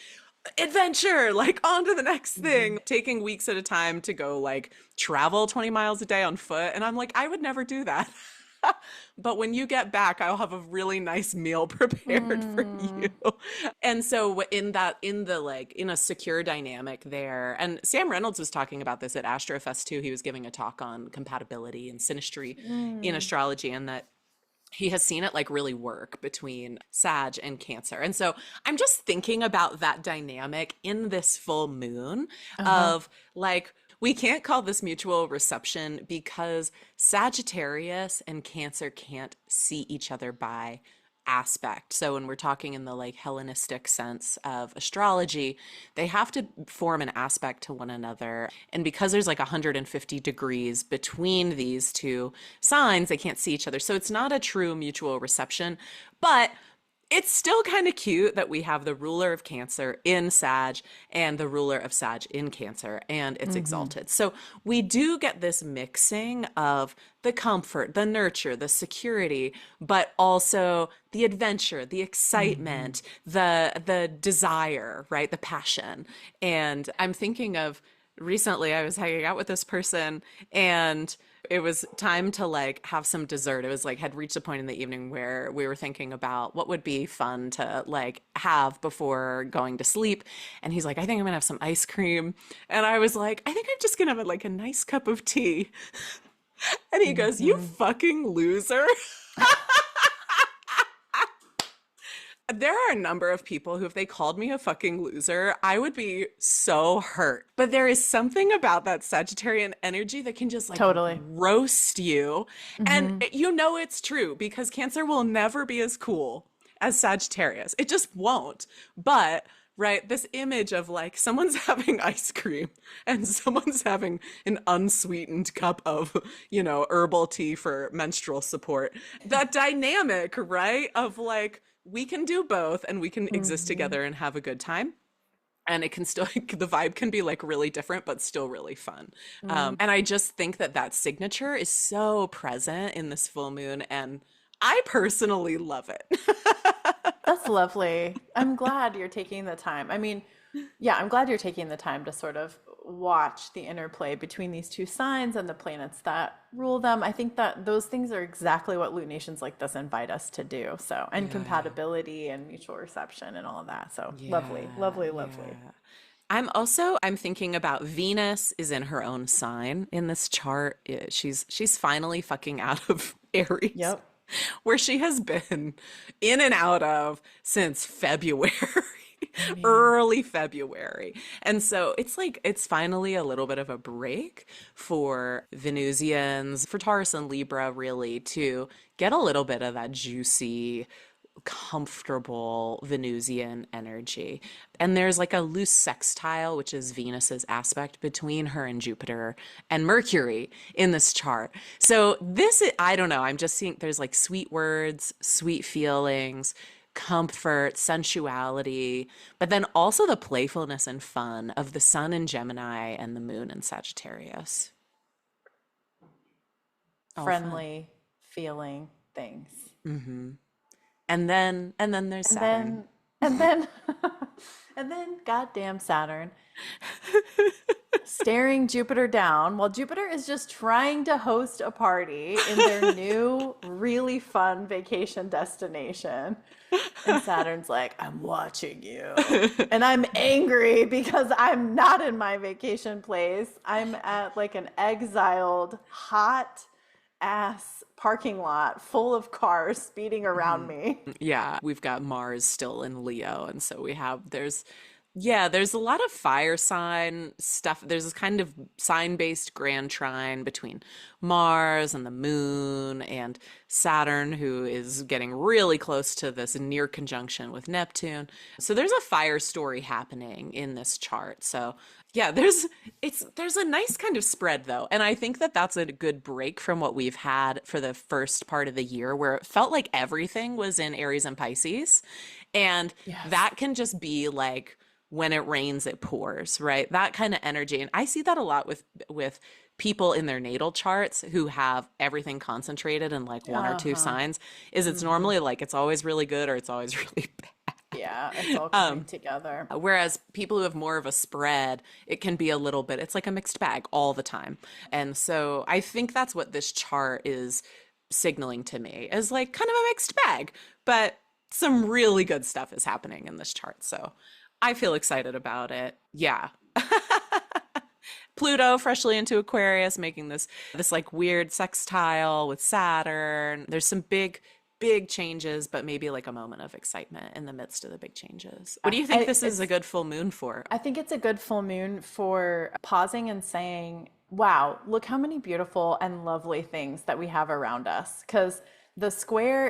adventure, like on to the next thing, taking weeks at a time to go like travel 20 miles a day on foot, and I'm like, I would never do that. But when you get back, I'll have a really nice meal prepared for you. And so in the like in a secure dynamic there, and Sam Reynolds was talking about this at Astrofest too. He was giving a talk on compatibility and synastry in astrology, and that he has seen it like really work between Sag and Cancer. And so I'm just thinking about that dynamic in this full moon Uh-huh. of like, we can't call this mutual reception because Sagittarius and Cancer can't see each other by aspect. So when we're talking in the like Hellenistic sense of astrology, they have to form an aspect to one another. And because there's like 150 degrees between these two signs, they can't see each other. So it's not a true mutual reception, but it's still kind of cute that we have the ruler of Cancer in Sag and the ruler of Sag in Cancer, and it's exalted. So we do get this mixing of the comfort, the nurture, the security, but also the adventure, the excitement, the desire, right? The passion. And I'm thinking of recently I was hanging out with this person and it was time to like have some dessert. It was like had reached a point in the evening where we were thinking about what would be fun to like have before going to sleep. And he's like, I think I'm gonna have some ice cream. And I was like, I think I'm just gonna have like a nice cup of tea. And he goes, you fucking loser. There are a number of people who, if they called me a fucking loser, I would be so hurt. But there is something about that Sagittarian energy that can just like Totally. roast you. And you know it's true because Cancer will never be as cool as Sagittarius. It just won't. But right? This image of like someone's having ice cream and someone's having an unsweetened cup of, herbal tea for menstrual support. That dynamic, right? Of like, we can do both and we can exist Hmm. together and have a good time. And it can still, the vibe can be like really different, but still really fun. And I just think that that signature is so present in this full moon. And I personally love it. That's lovely. I'm glad you're taking the time. I mean, yeah, I'm glad you're taking the time to sort of watch the interplay between these two signs and the planets that rule them. I think that those things are exactly what lunations like this invite us to do. So, and Yeah. compatibility and mutual reception and all of that. So, lovely, Yeah, lovely, lovely. yeah. I'm thinking about Venus is in her own sign in this chart. She's finally fucking out of Aries, Yep. where she has been in and out of since February. I mean, Early February. And so it's like it's finally a little bit of a break for Venusians, for Taurus and Libra really to get a little bit of that juicy comfortable Venusian energy. And there's like a loose sextile, which is Venus's aspect between her and Jupiter and Mercury in this chart. So I don't know, I'm just seeing there's like sweet words, sweet feelings, comfort, sensuality, but then also the playfulness and fun of the sun in Gemini and the moon in Sagittarius. All fun. friendly feeling things. And then there's And Saturn. then, and then, and then, goddamn Saturn staring Jupiter down while Jupiter is just trying to host a party in their new, really fun vacation destination. And Saturn's like, I'm watching you. And I'm angry because I'm not in my vacation place. I'm at like an exiled, hot ass parking lot full of cars speeding around Mhm. me. Yeah, we've got Mars still in Leo, and so there's a lot of fire sign stuff. There's this kind of sign-based grand trine between Mars and the moon and Saturn, who is getting really close to this near conjunction with Neptune. So there's a fire story happening in this chart. So yeah, there's a nice kind of spread though. And I think that that's a good break from what we've had for the first part of the year where it felt like everything was in Aries and Pisces. And Yes. that can just be like when it rains it pours, right? That kind of energy. And I see that a lot with people in their natal charts who have everything concentrated in like one or two Uh-huh. signs is it's Hmm. normally like it's always really good or it's always really Yeah, it's all coming um, together. whereas people who have more of a spread, it can be a little bit, it's like a mixed bag all the time. And so I think that's what this chart is signaling to me is like kind of a mixed bag, but some really good stuff is happening in this chart. So I feel excited about it. Yeah. Pluto freshly into Aquarius, making this like weird sextile with Saturn. There's some big changes, but maybe like a moment of excitement in the midst of the big changes. What do you think I, this is a it's good full moon for? I think it's a good full moon for pausing and saying, wow, look how many beautiful and lovely things that we have around us. Because the square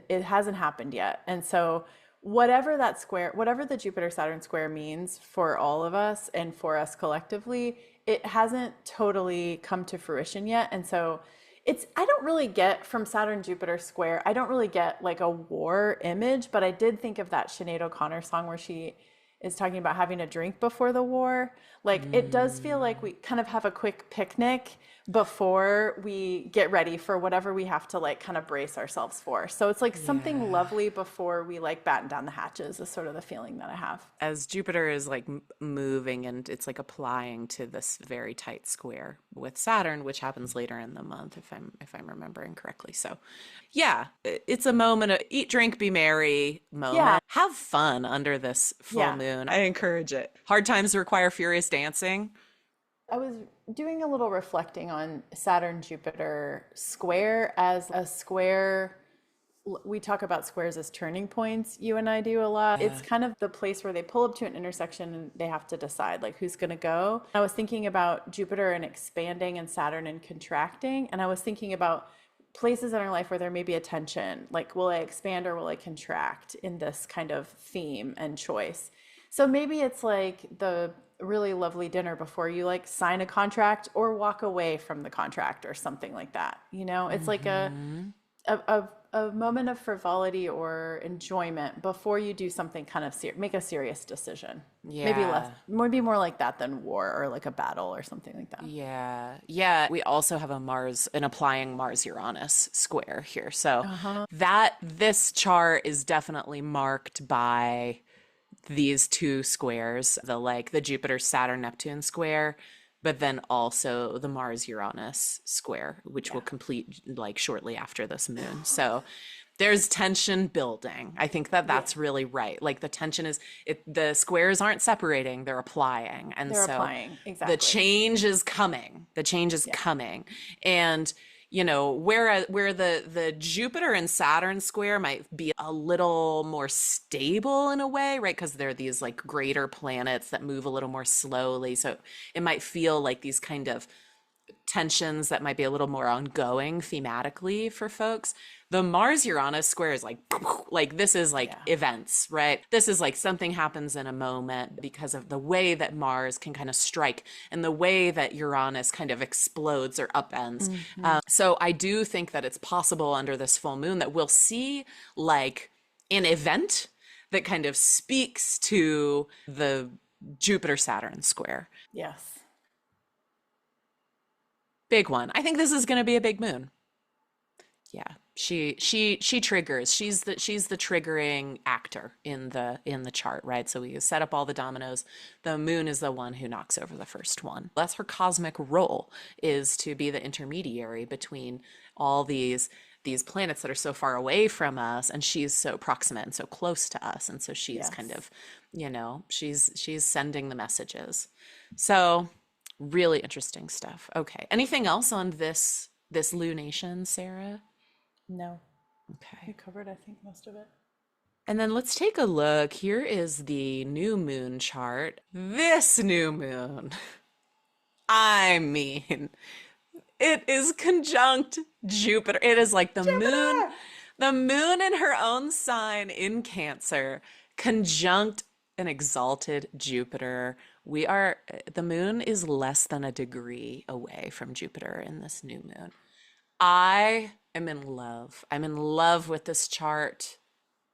it hasn't happened yet. And so, whatever that square, whatever the Jupiter Saturn square means for all of us and for us collectively, it hasn't totally come to fruition yet. And so, I don't really get from Saturn Jupiter square, I don't really get like a war image, but I did think of that Sinead O'Connor song where she is talking about having a drink before the war. Like it does feel like Mm, we kind of have a quick picnic before we get ready for whatever we have to like kind of brace ourselves for. So it's like something yeah. lovely before we like batten down the hatches is sort of the feeling that I have. As Jupiter is like moving and it's like applying to this very tight square with Saturn, which happens later in the month if I'm remembering correctly. So, yeah, it's a moment of eat, drink, be merry Yeah, moment. Have fun under this full yeah. moon. I encourage it. Hard times require furious dancing. I was doing a little reflecting on Saturn Jupiter square as a square. We talk about squares as turning points. You and I do a lot. It's Yeah. kind of the place where they pull up to an intersection and they have to decide like who's going to go. I was thinking about Jupiter and expanding and Saturn and contracting. And I was thinking about places in our life where there may be a tension, like will I expand or will I contract in this kind of theme and choice. So maybe it's like the really lovely dinner before you like sign a contract or walk away from the contract or something like that. You know, it's like Hmm. a moment of frivolity or enjoyment before you do something kind of make a serious decision. Maybe less, Yeah. maybe more like that than war or like a battle or something like that. Yeah. Yeah. We also have a Mars, an applying Mars Uranus square here. So Uh-huh. that this chart is definitely marked by these two squares, the like the Jupiter Saturn Neptune square, but then also the Mars Uranus square, which will Yeah. complete like shortly after this moon. So there's tension building. I think that Yeah. that's really right. Like the tension is the squares aren't separating, they're applying. And They're so applying. the Exactly. change is coming. The change is Yeah. coming. And where the Jupiter and Saturn square might be a little more stable in a way, right? Because they're these like greater planets that move a little more slowly. So it might feel like these kind of tensions that might be a little more ongoing thematically for folks. The Mars Uranus square is like this is like Yeah. events, right? This is like something happens in a moment because of the way that Mars can kind of strike and the way that Uranus kind of explodes or upends. Hmm. So I do think that it's possible under this full moon that we'll see like an event that kind of speaks to the Jupiter Saturn square. Yes. Big one. I think this is going to be a big moon. Yeah. She triggers. She's the triggering actor in the chart, right? So we set up all the dominoes. The moon is the one who knocks over the first one. That's her cosmic role, is to be the intermediary between all these planets that are so far away from us, and she's so proximate and so close to us, and so she's kind Yes. of, she's sending the messages. So really interesting stuff. Okay. Anything else on this lunation, Sarah? No. We Okay. covered, I think, most of it. And then let's take a look. Here is the new moon chart. This new moon. I mean, it is conjunct Jupiter. It is like Jupiter! the moon in her own sign in Cancer, conjunct an exalted Jupiter. The moon is less than a degree away from Jupiter in this new moon. I am in love. I'm in love with this chart.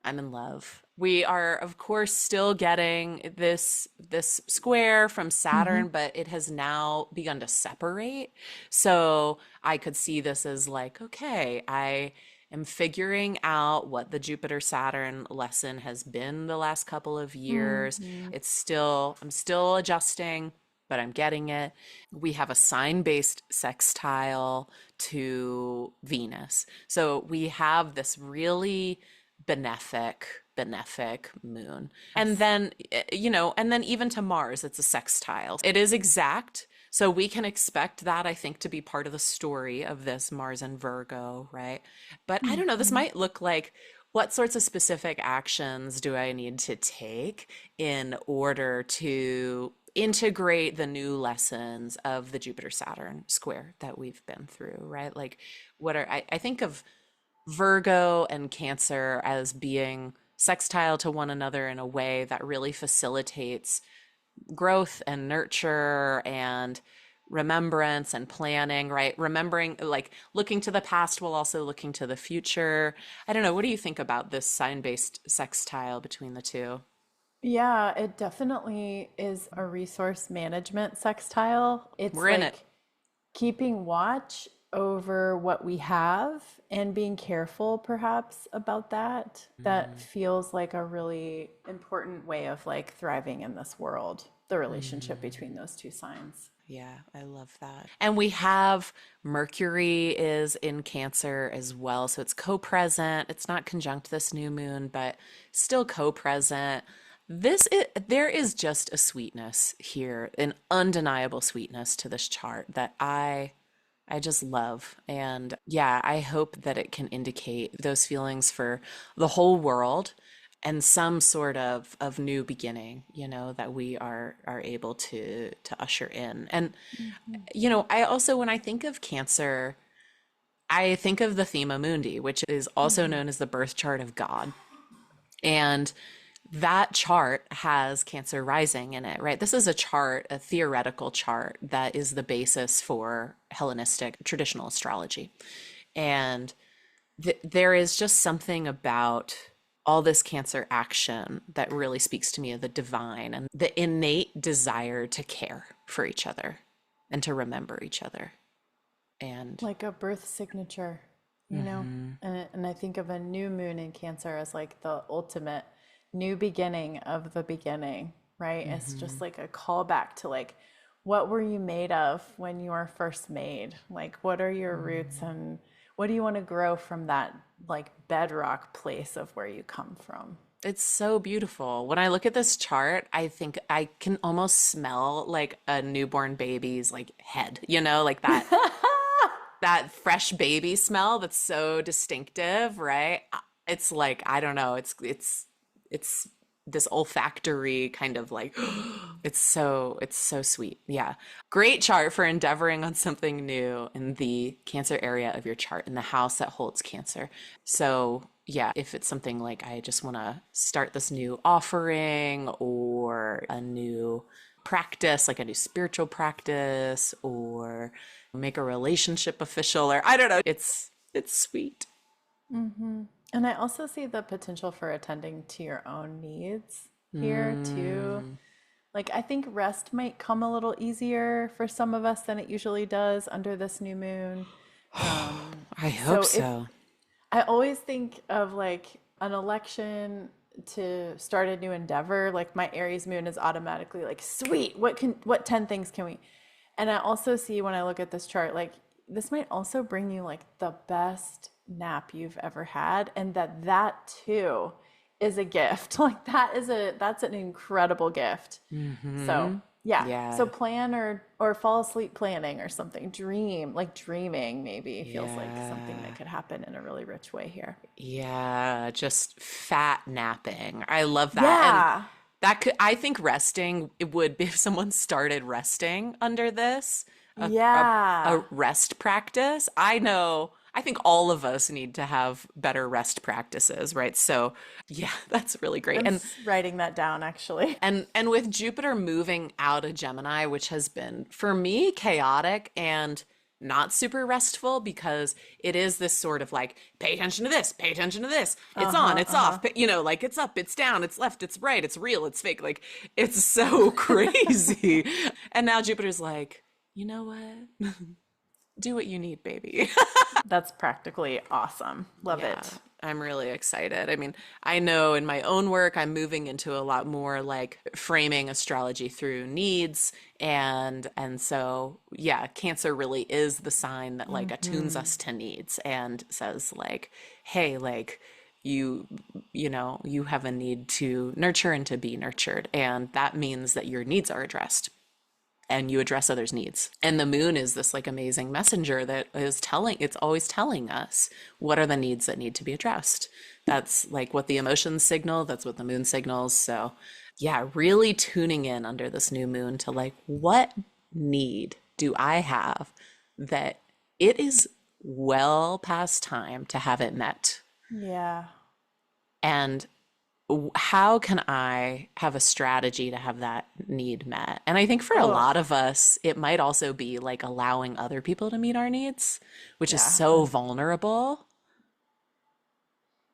I'm in love. We are, of course, still getting this square from Hmm. Saturn, but it has now begun to separate. So I could see this as like, okay, I am figuring out what the Jupiter Saturn lesson has been the last couple of years. Hmm. I'm still adjusting, but I'm getting it. We have a sign-based sextile to Venus. So we have this really benefic moon. And Yes. then, and then even to Mars, it's a sextile. It is exact. So we can expect that, I think, to be part of the story of this Mars and Virgo, right? But I don't know, this Hmm. might look like what sorts of specific actions do I need to take in order to integrate the new lessons of the Jupiter Saturn square that we've been through, right? Like, I think of Virgo and Cancer as being sextile to one another in a way that really facilitates growth and nurture and remembrance and planning, right? Remembering, like looking to the past while also looking to the future. I don't know. What do you think about this sign based sextile between the two? Yeah, it definitely is a resource management sextile. It's We're in it. like keeping watch over what we have and being careful perhaps about that. That Mm-hmm. feels like a really important way of like thriving in this world, the relationship Mm-hmm. between those two signs. Yeah, I love that. And we have Mercury is in Cancer as well. So it's co-present. It's not conjunct this new moon, but still co-present. There is just a sweetness here, an undeniable sweetness to this chart that I just love. And yeah, I hope that it can indicate those feelings for the whole world and some sort of new beginning, that we are able to usher in. And Mhm. I also, when I think of Cancer, I think of the Thema Mundi, which is also Mhm. known as the birth chart of God. And that chart has Cancer rising in it, right? This is a chart, a theoretical chart that is the basis for Hellenistic traditional astrology. And there is just something about all this Cancer action that really speaks to me of the divine and the innate desire to care for each other and to remember each other. And Like a birth signature, you know? mhm, And I think of a new moon in Cancer as like the ultimate new beginning of the beginning, right? It's just mhm. like a callback to like, what were you made of when you were first made? Like, what are your roots and what do you want to grow from that like bedrock place of where you come from? It's so beautiful. When I look at this chart, I think I can almost smell like a newborn baby's like head, like that fresh baby smell that's so distinctive, right? It's like, I don't know, it's this olfactory kind of like it's so sweet. Yeah. Great chart for endeavoring on something new in the Cancer area of your chart in the house that holds Cancer. So, yeah, if it's something like I just want to start this new offering or a new practice, like a new spiritual practice, or make a relationship official, or I don't know. It's sweet. And I also see the potential for attending to your own needs here too. Mm, Like, I think rest might come a little easier for some of us than it usually does under this new moon. I hope So, if so. I always think of like an election to start a new endeavor, like my Aries moon is automatically like, sweet, what 10 things can we? And I also see when I look at this chart, like this might also bring you like the best nap you've ever had, and that too is a gift. Like that's an incredible gift. So Mm-hmm. yeah. So Yeah. plan or fall asleep planning or something. Dream, like dreaming maybe feels like something that Yeah. could happen in a really rich way here. Yeah. Just fat napping. I love that. And Yeah. that could, I think resting, it would be if someone started resting under this, a, a, a Yeah. rest practice. I think all of us need to have better rest practices, right? So, yeah, that's really great. Writing that down actually. And with Jupiter moving out of Gemini, which has been for me chaotic and not super restful because it is this sort of like pay attention to this, pay attention to this. It's on, Uh-huh, it's uh-huh. off, like it's up, it's down, it's left, it's right, it's real, it's fake. Like it's so crazy. And now Jupiter's like, you know what? Do what you need, baby. That's practically awesome. Love Yeah, it. I'm really excited. I mean, I know in my own work, I'm moving into a lot more like framing astrology through needs. And so, yeah, Cancer really is the sign that like attunes Mm-hmm. us to needs and says like, hey, like you you have a need to nurture and to be nurtured. And that means that your needs are addressed and you address others' needs. And the moon is this like amazing messenger that is it's always telling us what are the needs that need to be addressed. That's like what the emotions signal, that's what the moon signals. So, yeah, really tuning in under this new moon to like, what need do I have that it is well past time to have it met? Yeah. And how can I have a strategy to have that need met? And I think for a Oh, lot of us, it might also be like allowing other people to meet our needs, which is yeah. so vulnerable.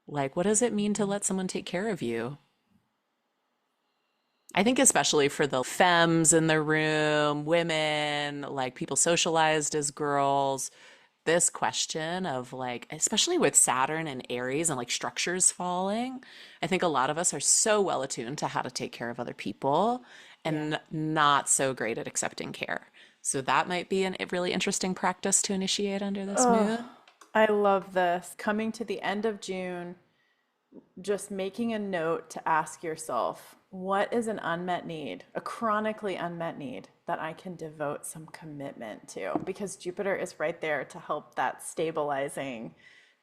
Like, what does it mean to let someone take care of you? I think especially for the femmes in the room, women, like people socialized as girls, this question of like, especially with Saturn and Aries and like structures falling, I think a lot of us are so well attuned to how to take care of other people Yeah. and not so great at accepting care. So that might be a really interesting practice to initiate under this Oh, moon. I love this. Coming to the end of June, just making a note to ask yourself, what is an unmet need, a chronically unmet need that I can devote some commitment to? Because Jupiter is right there to help that stabilizing,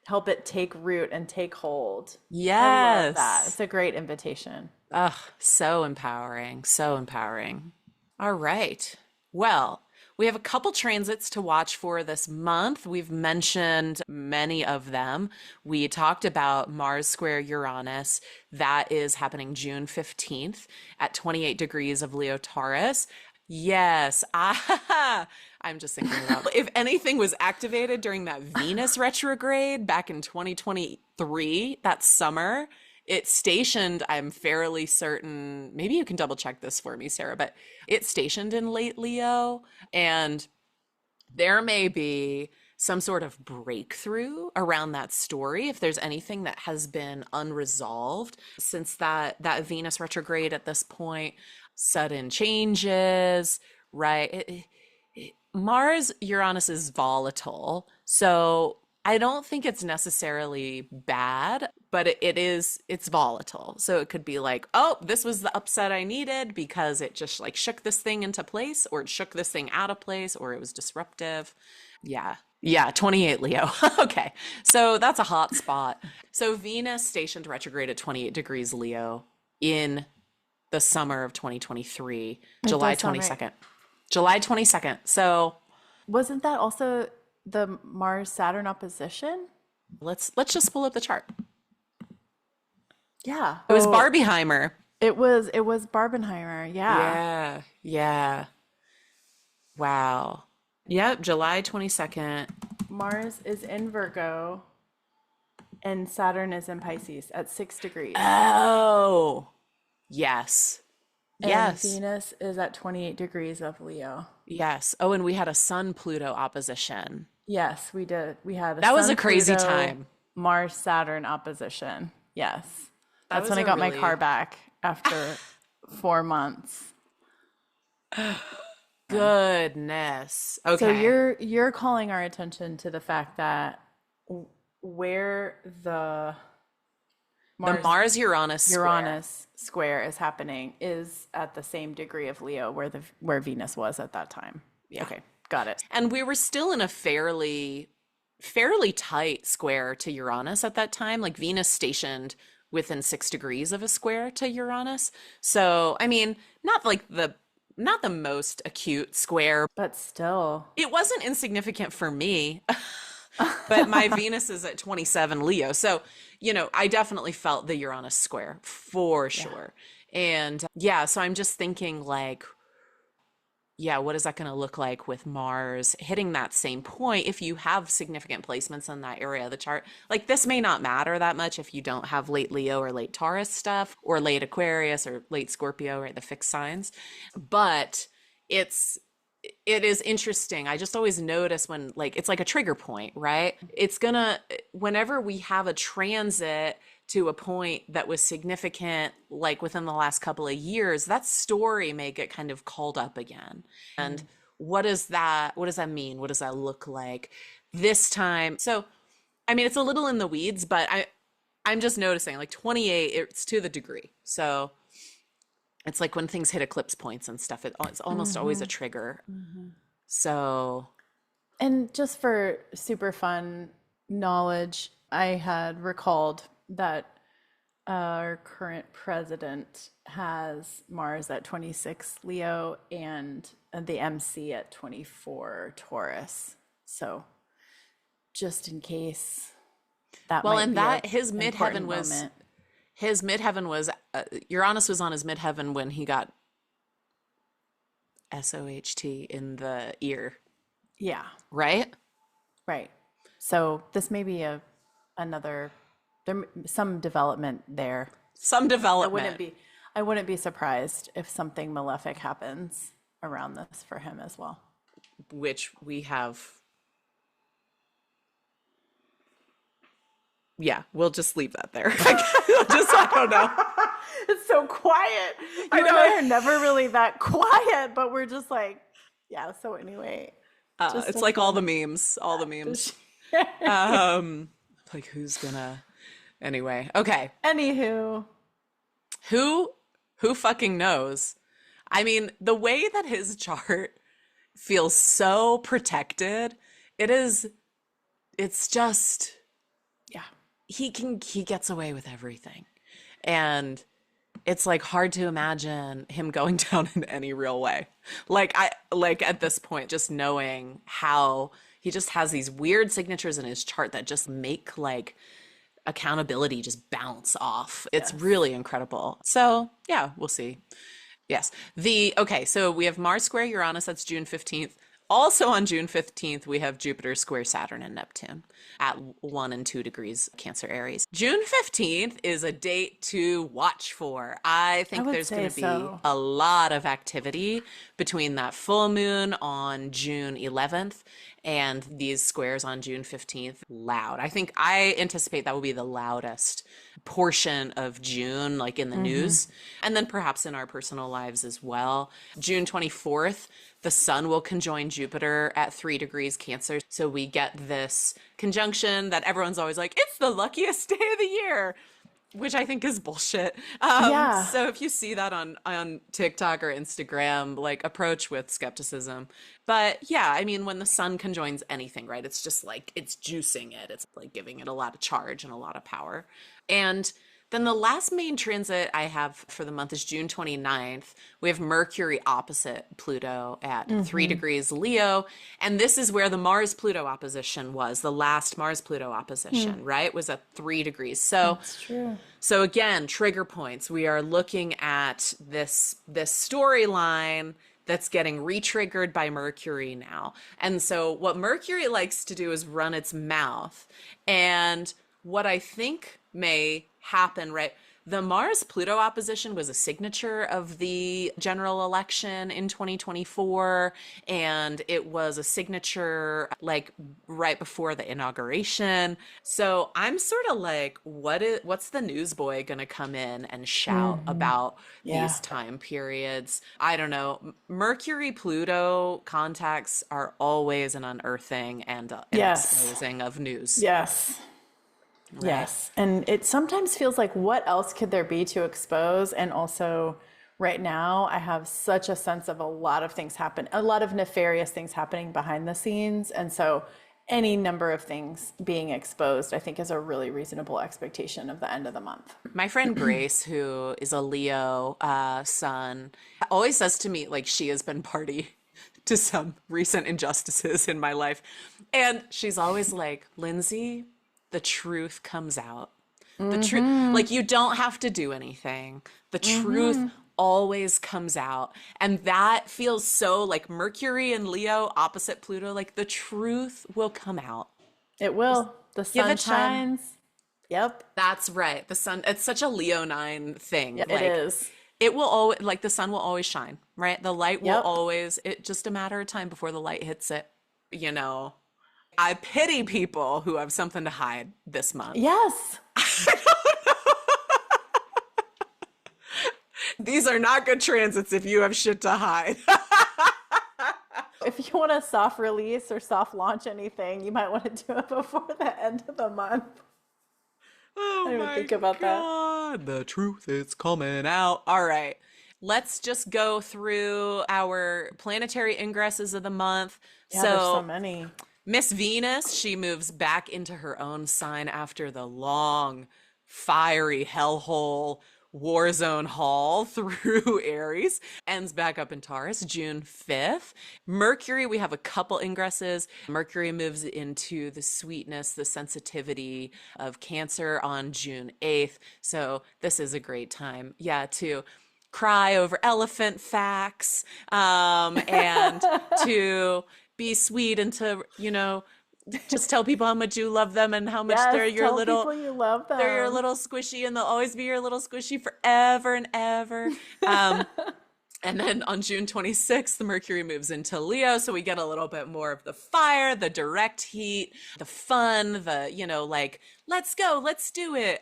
help it take root and take hold. I love that. Yes. It's a great invitation. Ugh, so empowering, so empowering. All right. Well, we have a couple transits to watch for this month. We've mentioned many of them. We talked about Mars square Uranus. That is happening June 15th at 28 degrees of Leo Taurus. Yes, I'm just thinking about if anything was activated during that Venus retrograde back in 2023, that summer, it stationed, I'm fairly certain, maybe you can double check this for me, Sarah, but it stationed in late Leo, and there may be some sort of breakthrough around that story if there's anything that has been unresolved since that Venus retrograde at this point, sudden changes, right? Mars Uranus is volatile, so I don't think it's necessarily bad, but it's volatile. So it could be like, oh, this was the upset I needed because it just like shook this thing into place, or it shook this thing out of place, or it was disruptive. Yeah. Yeah, 28 Leo. Okay. So that's a hot spot. So Venus stationed retrograde at 28 degrees Leo in the summer of 2023, It July does sound right. 22nd. July 22nd. So Wasn't that also the Mars Saturn opposition? let's just pull up the chart. Yeah. It was Oh, Barbieheimer. it was Barbenheimer. Yeah. Yeah. Yeah. Wow. Yep, July 22nd. Mars is in Virgo and Saturn is in Pisces at 6 degrees. Oh. Yes. And Yes. Venus is at 28 degrees of Leo. Yes. Oh, and we had a Sun Pluto opposition. Yes, we did. We had a That was a Sun crazy Pluto time. Mars Saturn opposition. Yes. That That's was when I a got my really car back after 4 months. goodness. So Okay. you're calling our attention to the fact that where the The Mars Mars Uranus square. Uranus square is happening is at the same degree of Leo where Venus was at that time. Yeah. Okay, got it. And we were still in a fairly tight square to Uranus at that time, like Venus stationed within 6 degrees of a square to Uranus. So, I mean, not the most acute square. But still, It wasn't insignificant for me, but my Venus is at 27 Leo. So, I definitely felt the Uranus square for yeah. sure. And yeah, so I'm just thinking like, yeah, what is that going to look like with Mars hitting that same point if you have significant placements in that area of the chart? Like, this may not matter that much if you don't have late Leo or late Taurus stuff, or late Aquarius or late Scorpio, right? The fixed signs. But it's it is interesting. I just always notice when, like, it's like a trigger point, right? It's gonna, whenever we have a transit to a point that was significant, like within the last couple of years, that story may get kind of called up again. And Mm. what does that mean? What does that look like this time? So, I mean, it's a little in the weeds, but I'm just noticing like 28, it's to the degree. So it's like when things hit eclipse points and stuff, it's almost always a Mm-hmm. trigger. Mm-hmm. So, And just for super fun knowledge, I had recalled that our current president has Mars at 26 Leo and the MC at 24 Taurus. So just in case that well, might and be a that important moment. his midheaven was Uranus was on his midheaven when he got SOHT in the ear, Yeah, right? right. So this may be another some development there. Some I wouldn't development, be I wouldn't be surprised if something malefic happens around this for him as well. which we have. Yeah, we'll just leave that there. I don't know. It's so quiet. I You and know. I are never really that quiet, but we're just like, yeah, so anyway, just It's a like all the fun memes, all the to memes. share. Um, like who's gonna? Anyway, okay. Anywho, Who who fucking knows? I mean, the way that his chart feels so protected, it is it's just yeah. he gets away with everything. And it's like hard to imagine him going down in any real way. Like at this point, just knowing how he just has these weird signatures in his chart that just make like accountability just bounce off. It's Yes. really incredible. So yeah, we'll see. Yes. Okay, so we have Mars square Uranus, that's June 15th. Also on June 15th, we have Jupiter square Saturn and Neptune at 1 and 2 degrees Cancer Aries. June 15th is a date to watch for. I I think would there's going say to be so. a lot of activity between that full moon on June 11th and these squares on June 15th. Loud. I anticipate that will be the loudest portion of June, like in the Mm-hmm. news, and then perhaps in our personal lives as well. June 24th, the sun will conjoin Jupiter at 3 degrees Cancer. So we get this conjunction that everyone's always like, it's the luckiest day of the year, which I think is bullshit. Yeah. So if you see that on TikTok or Instagram, like approach with skepticism. But yeah, I mean, when the sun conjoins anything, right? It's just like it's juicing it. It's like giving it a lot of charge and a lot of power. And then the last main transit I have for the month is June 29th. We have Mercury opposite Pluto at 3 Mm-hmm. degrees Leo. And this is where the Mars Pluto opposition was. The last Mars Pluto Hmm. opposition, right? Was at 3 degrees. So That's true. so again, trigger points. We are looking at this storyline that's getting re-triggered by Mercury now. And so what Mercury likes to do is run its mouth. And what I think may happen, right? The Mars Pluto opposition was a signature of the general election in 2024, and it was a signature like right before the inauguration. So I'm sort of like, what's the newsboy gonna come in and shout Mm-hmm. about Yeah. these time periods? I don't know. Mercury Pluto contacts are always an unearthing and an Yes. exposing of news, Yes. right? Yes. And it sometimes feels like what else could there be to expose? And also, right now, I have such a sense of a lot of things happen, a lot of nefarious things happening behind the scenes. And so, any number of things being exposed, I think, is a really reasonable expectation of the end of the month. My friend Grace, who is a Leo sun, always says to me, like, she has been party to some recent injustices in my life. And she's always like, Lindsay, the truth comes out. The truth, Mm-hmm. like, you don't have to do anything. The truth Mm-hmm. always comes out. And that feels so like Mercury and Leo opposite Pluto. Like, the truth will come out. It Just will. The give sun it time. shines. Yep. That's right. The sun, it's such a Leonine thing. Yeah, it Like is. it will always, like the sun will always shine, right? The light will Yep. always, it just a matter of time before the light hits it, you know. I pity people who have something to hide this month. Yes. These are not good transits if you have shit to hide. If you want to soft release or soft launch anything, you might want to do it before the end of the month. I Oh didn't even my think about that. God. The truth is coming out. All right. Let's just go through our planetary ingresses of the month. Yeah, there's so So many. Miss Venus, she moves back into her own sign after the long, fiery hellhole war zone haul through Aries, ends back up in Taurus June 5th. Mercury, we have a couple ingresses. Mercury moves into the sweetness, the sensitivity of Cancer on June 8th. So this is a great time, yeah, to cry over elephant facts, and to be sweet and to, just tell people how much you love them and how much Yes, tell people you love they're your them. little squishy and they'll always be your little squishy forever and ever. Um, and then on June 26th, the Mercury moves into Leo. So we get a little bit more of the fire, the direct heat, the fun, like, let's go, let's do it,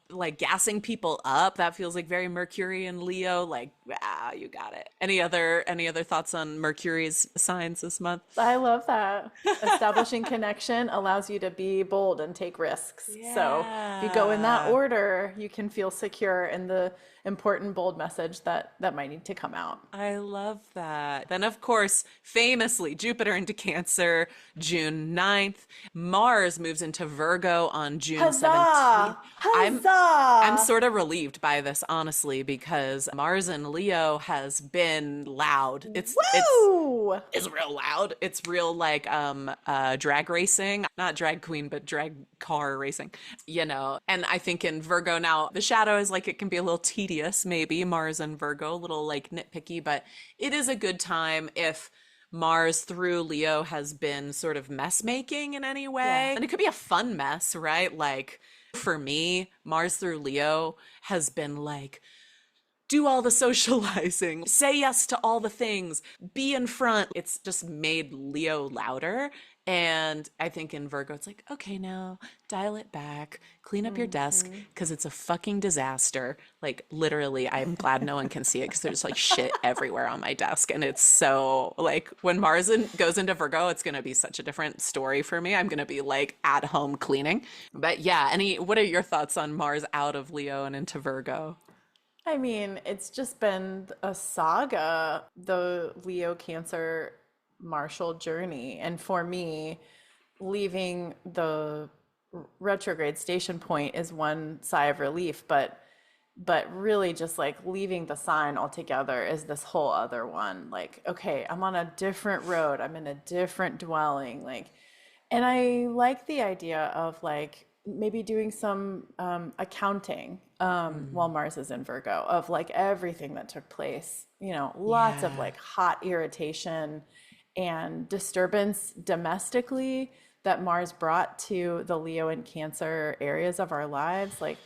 like gassing people up. That feels like very Mercury and Leo, like, ah, you got it. Any other thoughts on Mercury's signs this month? I love that. Establishing connection allows you to be bold and take risks. So if you go in that Yeah. order, you can feel secure in the important, bold message that might need to come out. I love that. Then, of course, famously, Jupiter into Cancer, June 9th. Mars moves into Virgo on on June 17th. Huzzah! I'm I'm Huzzah! sort of relieved by this, honestly, because Mars in Leo has been loud. Woo! It's real loud. It's real like drag racing, not drag queen, but drag car racing, you know. And I think in Virgo now, the shadow is like it can be a little tedious, maybe Mars and Virgo, a little like nitpicky, but it is a good time if Mars through Leo has been sort of mess making in any Yeah. way. And it could be a fun mess, right? Like for me, Mars through Leo has been like, do all the socializing, say yes to all the things, be in front. It's just made Leo louder. And I think in Virgo, it's like, okay, now dial it back, clean up your desk, Hmm. because it's a fucking disaster. Like, literally, I'm glad no one can see it because there's like shit everywhere on my desk. And it's so, like, when goes into Virgo, it's going to be such a different story for me. I'm going to be like at home cleaning. But yeah, what are your thoughts on Mars out of Leo and into Virgo? I mean, it's just been a saga, the Leo Cancer Martial journey. And for me, leaving the retrograde station point is one sigh of relief, but really just like leaving the sign altogether is this whole other one. Like, okay, I'm on a different road, I'm in a different dwelling, like, and I like the idea of like maybe doing some accounting while Mm, Mars is in Virgo of like everything that took place, you know, lots of yeah. like hot irritation and disturbance domestically that Mars brought to the Leo and Cancer areas of our lives. Like,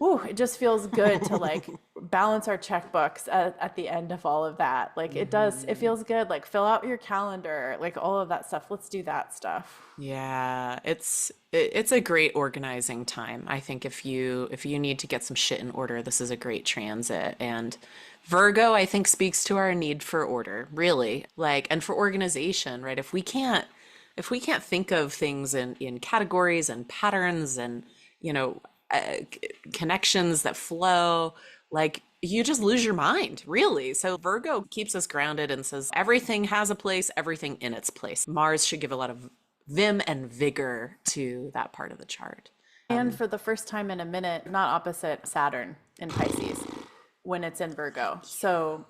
ooh, it just feels good to like balance our checkbooks at the end of all of that. Like it does, it Mhm. feels good. Like fill out your calendar, like all of that stuff. Let's do that stuff. Yeah, it's a great organizing time. I think if you need to get some shit in order, this is a great transit. And Virgo, I think, speaks to our need for order, really. Like, and for organization, right? If we can't think of things in categories and patterns and, you know, connections that flow, like you just lose your mind, really. So Virgo keeps us grounded and says everything has a place, everything in its place. Mars should give a lot of vim and vigor to that part of the chart. And for the first time in a minute, not opposite Saturn in Pisces when it's in Virgo. So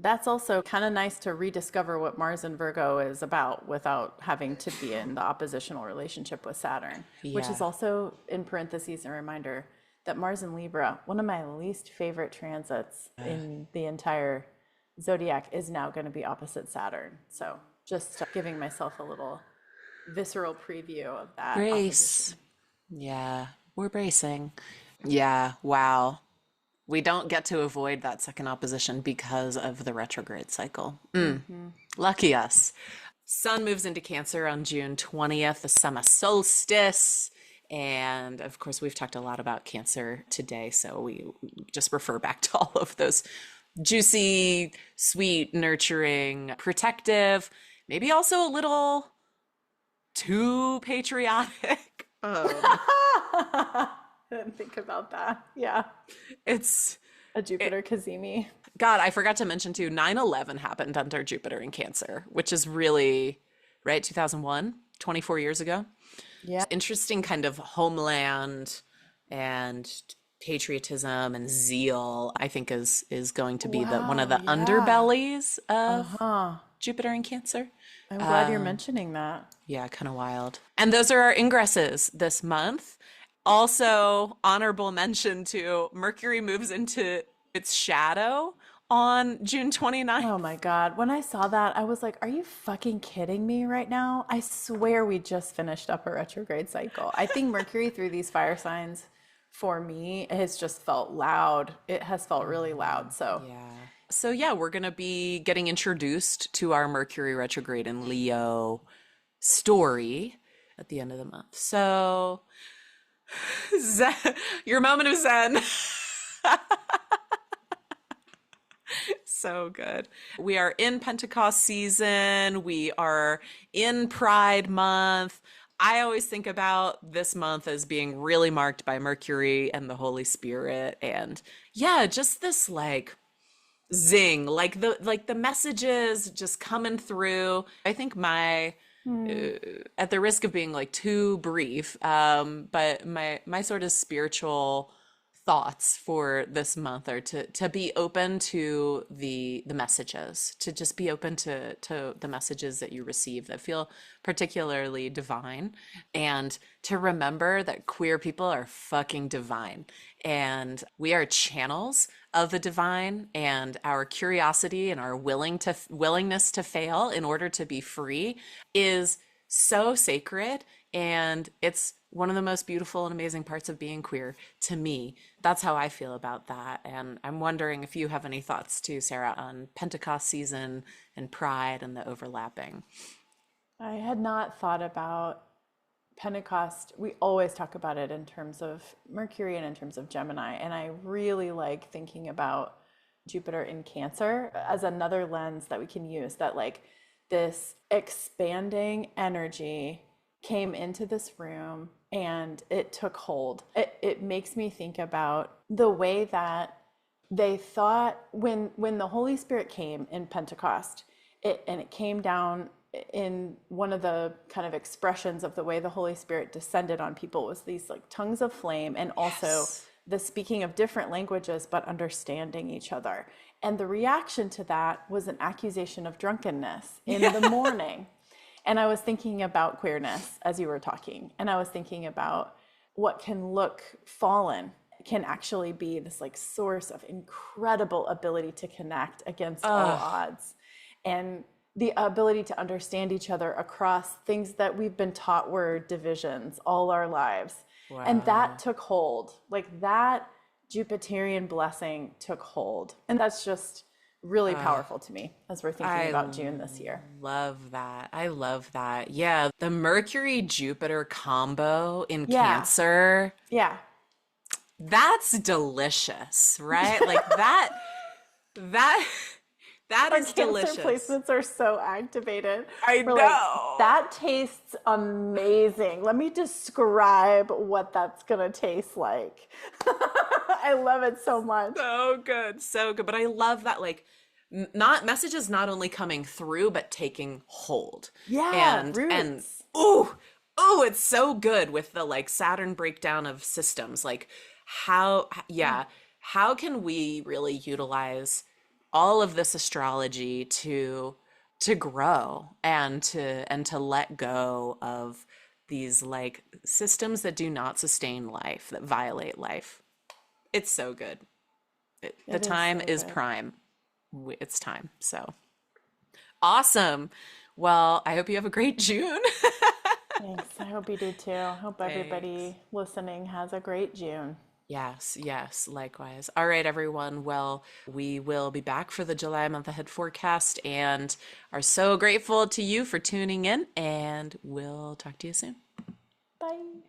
that's also kind of nice to rediscover what Mars in Virgo is about without having to be in the oppositional relationship with Saturn, which is Yeah. also in parentheses a reminder that Mars in Libra, one of my least favorite transits in the entire zodiac, is now going to be opposite Saturn. So just giving myself a little visceral preview of that Brace. opposition. Yeah, we're bracing. Yeah, wow. We don't get to avoid that second opposition because of the retrograde cycle. Hmm. Lucky us. Sun moves into Cancer on June 20th, the summer solstice. And of course, we've talked a lot about Cancer today, so we just refer back to all of those juicy, sweet, nurturing, protective, maybe also a little too patriotic. I didn't think about that. Yeah. It's A it, Jupiter Kazemi. God, I forgot to mention too, 9/11 happened under Jupiter in Cancer, which is really, right, 2001, 24 years ago. Yeah. Interesting kind of homeland and patriotism and zeal, I think is going to be the one of Wow. the Yeah. underbellies of Uh-huh. Jupiter in Cancer. I'm glad you're mentioning that. Yeah, kind of wild. And those are our ingresses this month. Also, honorable mention to Mercury moves into its shadow on June 29th. Oh my God. When I saw that, I was like, are you fucking kidding me right now? I swear we just finished up a retrograde cycle. I think Mercury through these fire signs for me has just felt loud. It has felt really loud. So, Yeah. So yeah, we're going to be getting introduced to our Mercury retrograde in Leo story at the end of the month. So, Zen, your moment of Zen. So good. We are in Pentecost season. We are in Pride month. I always think about this month as being really marked by Mercury and the Holy Spirit. And yeah, just this like zing, like the messages just coming through. I think my at the risk of being like too brief, but my sort of spiritual thoughts for this month are to be open to the messages, to just be open to the messages that you receive that feel particularly divine, and to remember that queer people are fucking divine, and we are channels of the divine, and our curiosity and our willingness to fail in order to be free is so sacred, and it's one of the most beautiful and amazing parts of being queer to me. That's how I feel about that. And I'm wondering if you have any thoughts too, Sarah, on Pentecost season and Pride and the overlapping. I had not thought about Pentecost. We always talk about it in terms of Mercury and in terms of Gemini. And I really like thinking about Jupiter in Cancer as another lens that we can use, that like this expanding energy came into this room and it took hold. It makes me think about the way that they thought when the Holy Spirit came in Pentecost, it came down in one of the kind of expressions of the way the Holy Spirit descended on people was these like tongues of flame, and also Yes. the speaking of different languages but understanding each other. And the reaction to that was an accusation of drunkenness in the morning. And I was thinking about queerness as you were talking, and I was thinking about what can look fallen can actually be this like source of incredible ability to connect against all odds, and the ability to understand each other across things that we've been taught were divisions all our lives. And that Wow. took hold. Like that Jupiterian blessing took hold. And that's just really Uh, powerful to me as we're thinking I about June this year. love that. I love that. Yeah, the Mercury Jupiter combo in Yeah. Cancer, Yeah. that's delicious, right? Like that that Our is Cancer delicious. placements are so activated. I We're like, know. that tastes amazing. Let me describe what that's going to taste like. I love it so much. So good, so good. But I love that, like, not messages not only coming through but taking hold. Yeah, And roots. ooh, oh, it's so good with the like Saturn breakdown of systems. Like Yeah. yeah, how can we really utilize all of this astrology to grow and to let go of these like systems that do not sustain life, that violate life. It's so good. The It is time so is good. prime. It's time. So awesome. Well, I hope you have a great June. Thanks. I hope you do too. I hope Thanks. everybody listening has a great June. Yes, yes, likewise. All right, everyone. Well, we will be back for the July month ahead forecast and are so grateful to you for tuning in, and we'll talk to you soon. Bye.